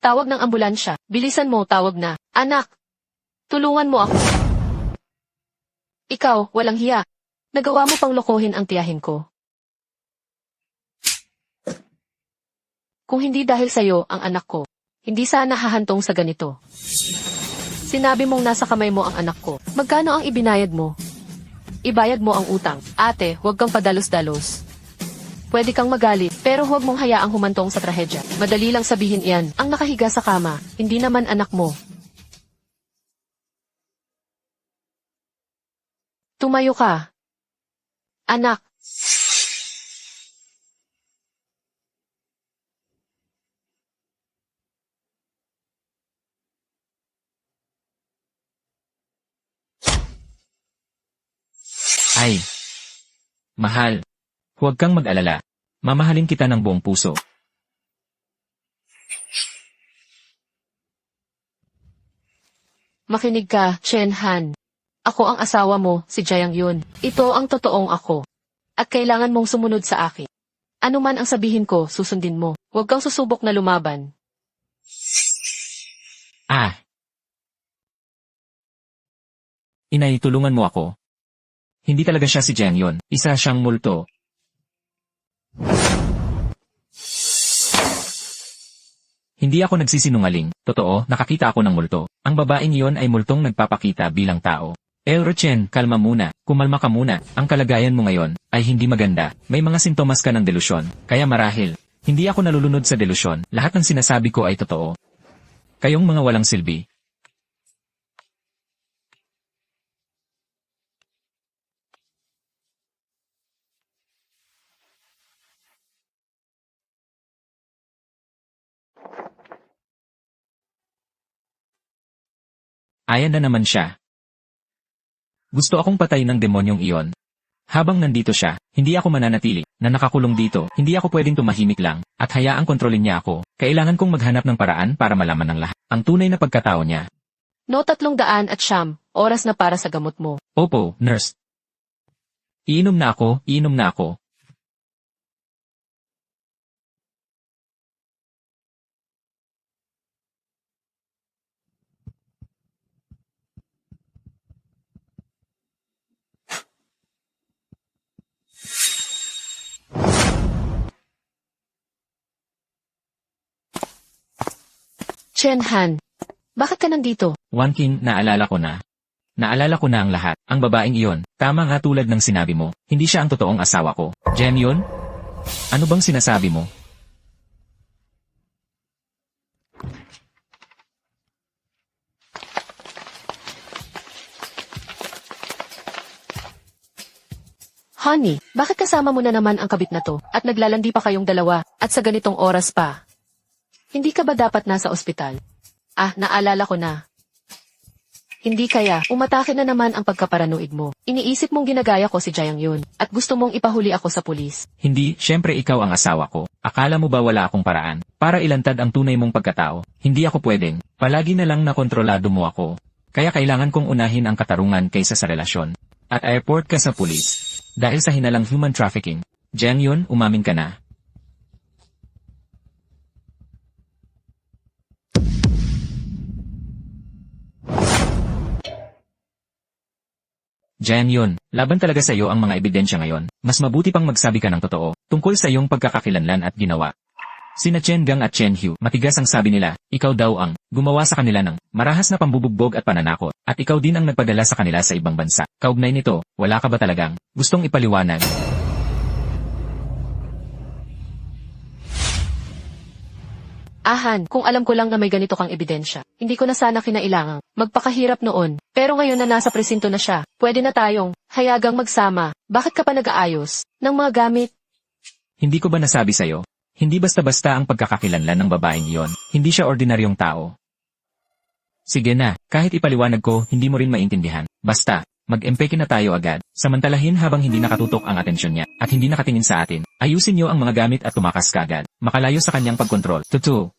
Tawag ng ambulansya. Bilisan mo, tawag na. Anak. Tulungan mo ako. Ikaw, walang hiya. Nagawa mo pang lokohin ang tiyahin ko. Kung hindi dahil sa'yo ang anak ko, hindi sana hahantong sa ganito. Sinabi mong nasa kamay mo ang anak ko. Magkano ang ibinayad mo? Ibayad mo ang utang. Ate, huwag kang padalos-dalos. Pwede kang magalit, pero huwag mong hayaang humantong sa trahedya. Madali lang sabihin iyan, ang nakahiga sa kama, hindi naman anak mo. Tumayo ka. Anak. Ay. Mahal. Huwag kang mag-alala. Mamahalin kita ng buong puso. Makinig ka, Chen Han. Ako ang asawa mo, si Jiang Yun. Ito ang totoong ako. At kailangan mong sumunod sa akin. Ano man ang sabihin ko, susundin mo. Huwag kang susubok na lumaban. Inay, tulungan mo ako. Hindi talaga siya si Jiang Yun. Isa siyang multo. Hindi ako nagsisinungaling. Totoo, nakakita ako ng multo. Ang babaeng iyon ay multong nagpapakita bilang tao. Elrochen, kalma muna. Kumalma ka muna. Ang kalagayan mo ngayon ay hindi maganda. May mga sintomas ka ng delusyon. Kaya marahil, hindi ako nalulunod sa delusyon. Lahat ng sinasabi ko ay totoo. Kayong mga walang silbi. Ayan na naman siya. Gusto akong patayin ng demonyong iyon. Habang nandito siya, hindi ako mananatili, na nakakulong dito, hindi ako pwedeng tumahimik lang, at hayaang kontrolin niya ako. Kailangan kong maghanap ng paraan para malaman ng lahat. Ang tunay na pagkatao niya. No, 300 at siyam, oras na para sa gamot mo. Opo, nurse. Iinom na ako. Chen Han, Bakit ka nandito? One King, naalala ko na. Naalala ko na ang lahat. Ang babaeng iyon, tama nga tulad ng sinabi mo, hindi siya ang totoong asawa ko. Jen yun? Ano bang sinasabi mo? Honey, bakit kasama mo na naman ang kabit na to at naglalandi pa kayong dalawa at sa ganitong oras pa? Hindi ka ba dapat nasa ospital? Ah, naalala ko na. Hindi kaya, umatake na naman ang pagkaparanoid mo. Iniisip mong ginagaya ko si Jayang yun at gusto mong ipahuli ako sa pulis. Hindi, syempre ikaw ang asawa ko. Akala mo ba wala akong paraan? Para ilantad ang tunay mong pagkatao, hindi ako pwedeng. Palagi na lang na kontrolado mo ako. Kaya kailangan kong unahin ang katarungan kaysa sa relasyon. At airport ka sa pulis. Dahil sa hinalang human trafficking. Jen yun, umamin ka na. Jen yun, laban talaga sa iyo ang mga ebidensya ngayon. Mas mabuti pang magsabi ka ng totoo, tungkol sa iyong pagkakakilanlan at ginawa. Sina Chen Gang at Chen Hu, matigas ang sabi nila, ikaw daw ang gumawa sa kanila ng marahas na pambubugbog at pananakot, at ikaw din ang nagpadala sa kanila sa ibang bansa. Kaugnay nito, wala ka ba talagang gustong ipaliwanag? Ahan, kung alam ko lang na may ganito kang ebidensya, hindi ko na sana kinailangang magpakahirap noon. Pero ngayon na nasa presinto na siya, pwede na tayong hayagang magsama. Bakit ka pa nag-aayos ng mga gamit? Hindi ko ba nasabi sa'yo? Hindi basta-basta ang pagkakakilanlan ng babaeng iyon. Hindi siya ordinaryong tao. Sige na, kahit ipaliwanag ko, hindi mo rin maintindihan. Basta, mag-empeke na tayo agad. Samantalahin habang hindi nakatutok ang atensyon niya, at hindi nakatingin sa atin. Ayusin niyo ang mga gamit at tumakas kagad. Makalayo sa kanyang pagkontrol. Tutu.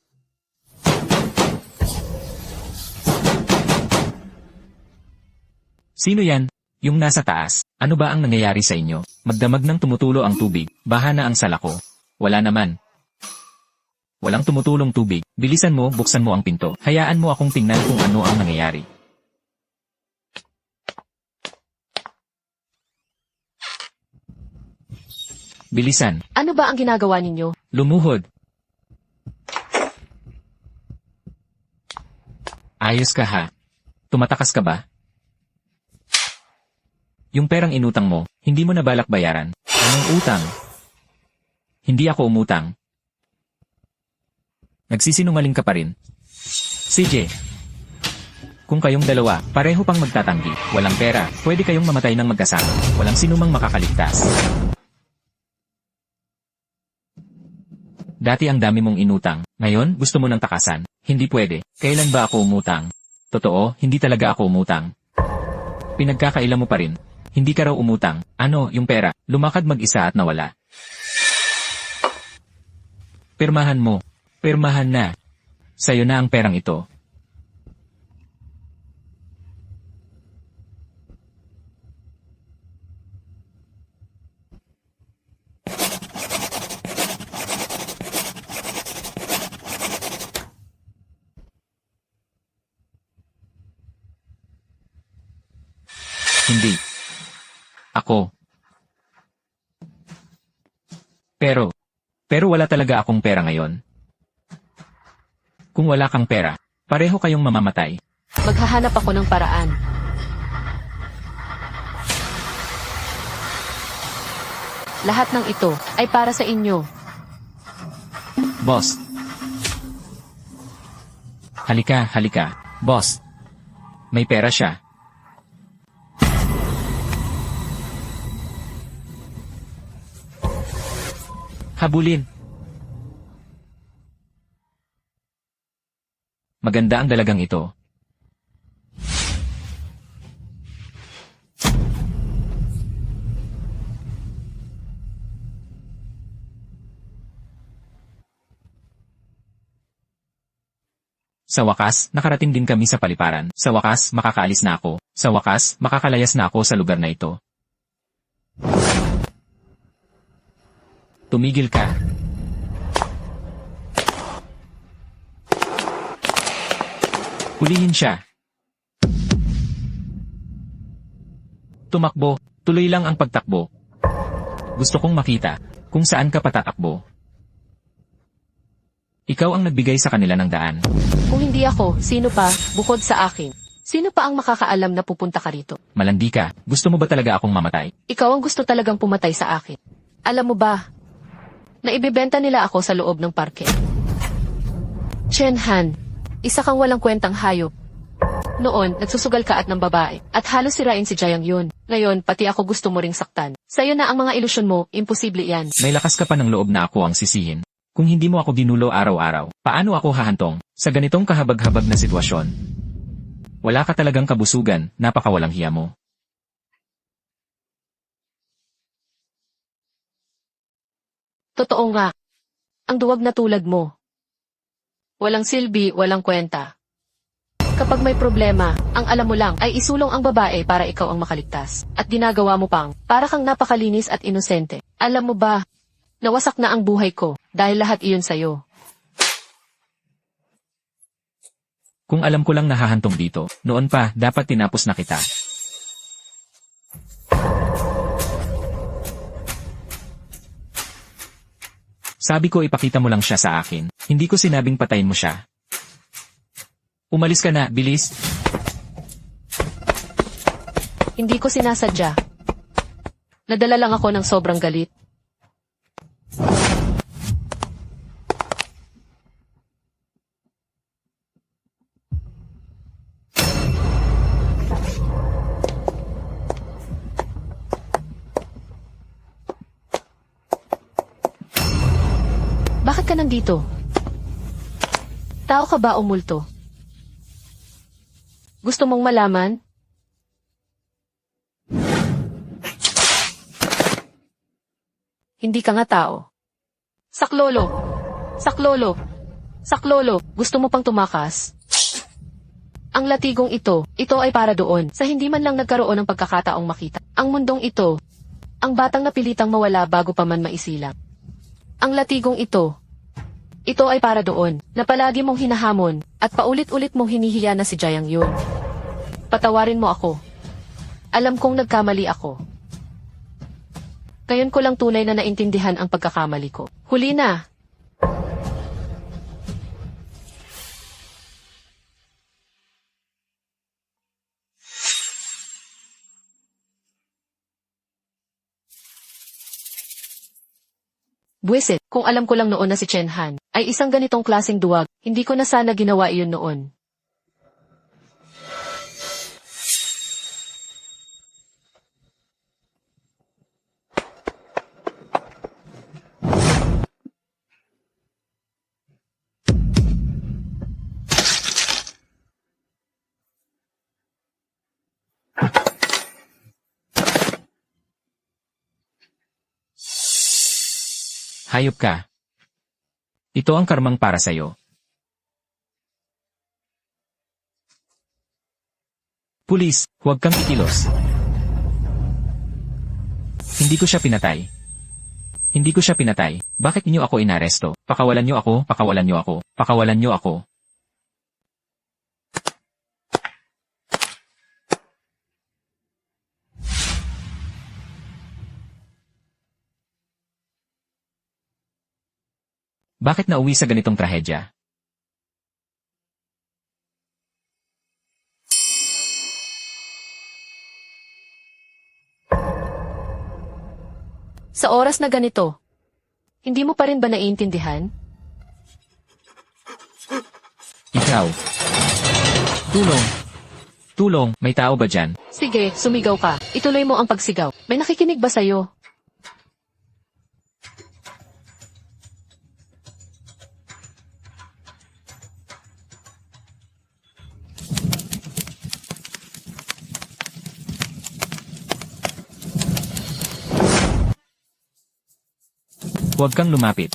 Sino yan? Yung nasa taas. Ano ba ang nangyayari sa inyo? Magdamag ng tumutulo ang tubig. Baha na ang sala ko. Wala naman. Walang tumutulong tubig. Bilisan mo, buksan mo ang pinto. Hayaan mo akong tingnan kung ano ang nangyayari. Bilisan. Ano ba ang ginagawa ninyo? Lumuhod. Ayos ka ha? Tumatakas ka ba? Yung perang inutang mo, hindi mo na balak bayaran. Anong utang? Hindi ako umutang. Nagsisinungaling ka pa rin. CJ. Kung kayong dalawa, pareho pang magtatanggi, walang pera, pwede kayong mamatay ng magkasama. Walang sinumang makakaligtas. Dati ang dami mong inutang. Ngayon, gusto mo ng takasan. Hindi pwede. Kailan ba ako umutang? Totoo, hindi talaga ako umutang. Pinagkakaila mo pa rin. Hindi ka raw umutang. Ano, yung pera, lumakad mag-isa at nawala. Pirmahan mo. Pirmahan na. Sa'yo na ang perang ito. Hindi. Ako. Pero wala talaga akong pera ngayon. Kung wala kang pera, pareho kayong mamamatay. Maghahanap ako ng paraan. Lahat ng ito ay para sa inyo. Boss. Halika, halika. Boss. May pera siya. Habulin. Maganda ang dalagang ito. Sa wakas, nakarating din kami sa paliparan. Sa wakas, makakaalis na ako. Sa wakas, makakalayas na ako sa lugar na ito. Tumigil ka. Hulihin siya. Tumakbo, tuloy lang ang pagtakbo. Gusto kong makita kung saan ka patatakbo. Ikaw ang nagbigay sa kanila ng daan. Kung hindi ako, sino pa, bukod sa akin? Sino pa ang makakaalam na pupunta ka rito? Malandi ka. Gusto mo ba talaga akong mamatay? Ikaw ang gusto talagang pumatay sa akin. Alam mo ba, na ibebenta nila ako sa loob ng parke. Chen Han, isa kang walang kwentang hayop. Noon, nagsusugal ka at ng babae, at halos sirain si Jiang Yun. Ngayon, pati ako gusto mo ring saktan. Sa'yo na ang mga ilusyon mo, imposible yan. May lakas ka pa ng loob na ako ang sisihin. Kung hindi mo ako ginulo araw-araw, paano ako hahantong sa ganitong kahabag-habag na sitwasyon? Wala ka talagang kabusugan, napakawalang hiya mo. Totoo nga. Ang duwag na tulad mo. Walang silbi, walang kwenta. Kapag may problema, ang alam mo lang ay isulong ang babae para ikaw ang makaligtas. At ginagawa mo pang, para kang napakalinis at inosente. Alam mo ba, nawasak na ang buhay ko dahil lahat iyon sa'yo. Kung alam ko lang nahahantong dito, noon pa, dapat tinapos na kita. Sabi ko ipakita mo lang siya sa akin. Hindi ko sinabing patayin mo siya. Umalis ka na, bilis. Hindi ko sinasadya. Nadala lang ako ng sobrang galit. Bakit ka nandito? Tao ka ba o multo? Gusto mong malaman? Hindi ka nga tao. Saklolo! Saklolo! Saklolo! Gusto mo pang tumakas? Ang latigong ito ay para doon sa hindi man lang nagkaroon ng pagkakataong makita. Ang mundong ito, ang batang napilitang mawala bago pa man maisilang. Ang latigong ito ay para doon na palagi mong hinahamon at paulit-ulit mong hinihiya na si Jiang Yun. Patawarin mo ako. Alam kong nagkamali ako. Ngayon ko lang tunay na naintindihan ang pagkakamali ko. Huli na! Buwisit, kung alam ko lang noon na si Chen Han ay isang ganitong klaseng duwag, hindi ko na sana ginawa iyon noon. Hayop ka. Ito ang karmang para sa'yo. Pulis, huwag kang kikilos. Hindi ko siya pinatay. Hindi ko siya pinatay. Bakit niyo ako inaresto? Pakawalan niyo ako, pakawalan niyo ako, pakawalan niyo ako. Bakit nauwi sa ganitong trahedya? Sa oras na ganito, hindi mo pa rin ba naiintindihan? Ikaw. Tulong. Tulong, may tao ba dyan? Sige, sumigaw ka. Ituloy mo ang pagsigaw. May nakikinig ba sa'yo? Huwag kang lumapit.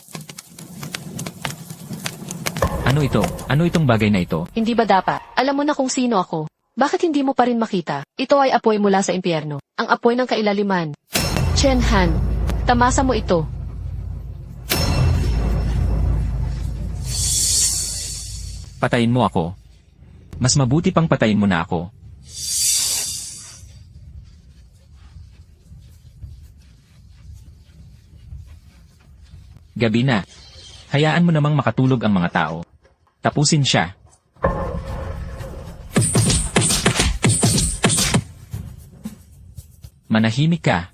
Ano ito? Ano itong bagay na ito? Hindi ba dapat? Alam mo na kung sino ako. Bakit hindi mo pa rin makita? Ito ay apoy mula sa impyerno. Ang apoy ng kailaliman. Chen Han, tamasa mo ito. Patayin mo ako. Mas mabuti pang patayin mo na ako. Gabi na. Hayaan mo namang makatulog ang mga tao. Tapusin siya. Manahimik ka.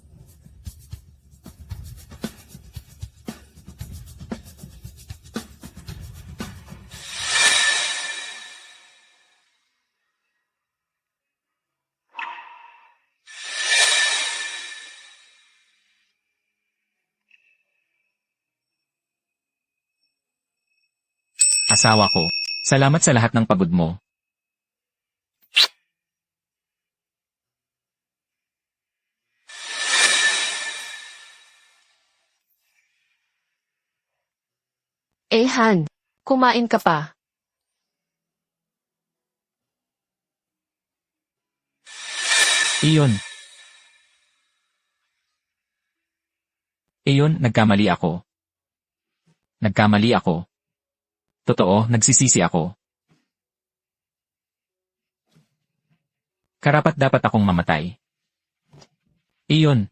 Asawa ko, salamat sa lahat ng pagod mo. Han, kumain ka pa. Iyon. Iyon, nagkamali ako. Nagkamali ako. Totoo, nagsisisi ako. Karapat dapat akong mamatay. Iyon.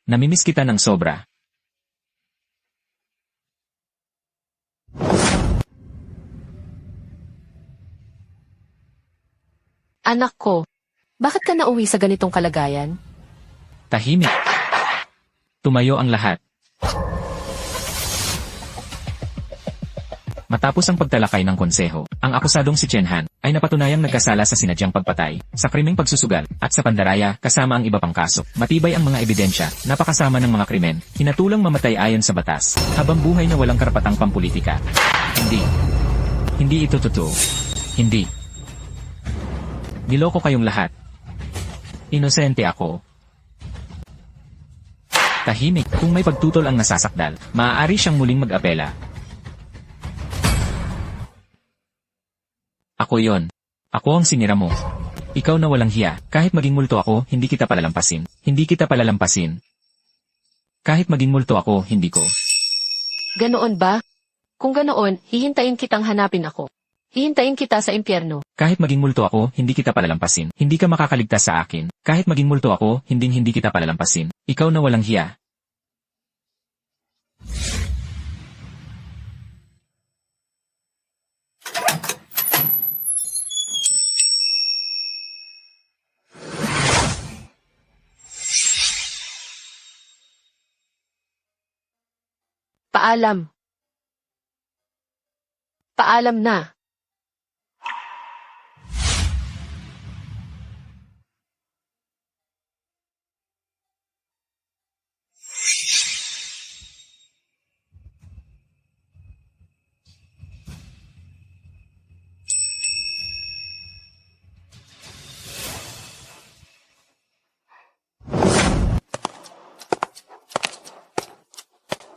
Namimiss kita ng sobra. Anak ko, bakit ka nauwi sa ganitong kalagayan? Tahimik. Tumayo ang lahat. Matapos ang pagtalakay ng konseho, ang akusadong si Chen Han ay napatunayang nagkasala sa sinadyang pagpatay, sa krimeng pagsusugal, at sa pandaraya kasama ang iba pang kaso. Matibay ang mga ebidensya, napakasama ng mga krimen, hinatulang mamatay ayon sa batas, habang buhay na walang karapatang pampolitika. Hindi. Hindi ito totoo. Hindi. Niloko kayong lahat. Inosente ako. Tahimik, kung may pagtutol ang nasasakdal, maaari siyang muling mag-apela. Ako yon. Ako ang sinira mo. Ikaw na walang hiya, kahit maging multo ako, hindi kita palalampasin. Hindi kita palalampasin. Kahit maging multo ako, hindi ko. Ganoon ba? Kung ganoon, hihintayin kitang hanapin ako. Hihintayin kita sa impyerno. Kahit maging multo ako, hindi kita palalampasin. Hindi ka makakaligtas sa akin. Kahit maging multo ako, hindi kita palalampasin. Ikaw na walang hiya. Paalam. Paalam na.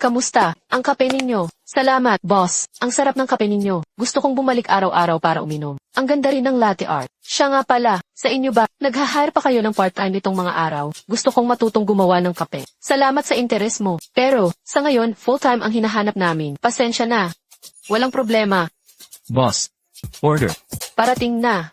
Kamusta? Ang kape ninyo. Salamat, boss. Ang sarap ng kape ninyo. Gusto kong bumalik araw-araw para uminom. Ang ganda rin ng latte art. Siya nga pala, sa inyo ba, nag-hire pa kayo ng part-time nitong mga araw? Gusto kong matutong gumawa ng kape. Salamat sa interes mo. Pero, sa ngayon, full-time ang hinahanap namin. Pasensya na. Walang problema. Boss. Order. Parating na.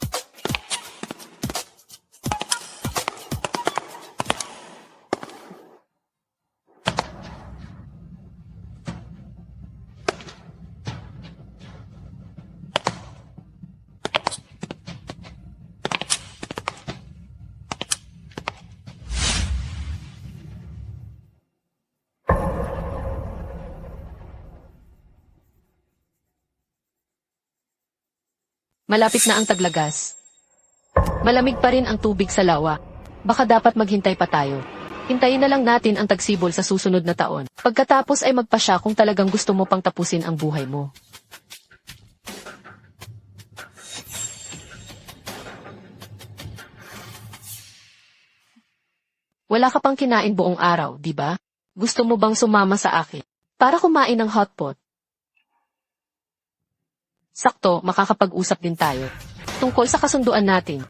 Malapit na ang taglagas. Malamig pa rin ang tubig sa lawa. Baka dapat maghintay pa tayo. Hintayin na lang natin ang tagsibol sa susunod na taon. Pagkatapos ay magpasya kung talagang gusto mo pang tapusin ang buhay mo. Wala ka pang kinain buong araw, di ba? Gusto mo bang sumama sa akin? Para kumain ng hotpot. Sakto, makakapag-usap din tayo. Tungkol sa kasunduan natin.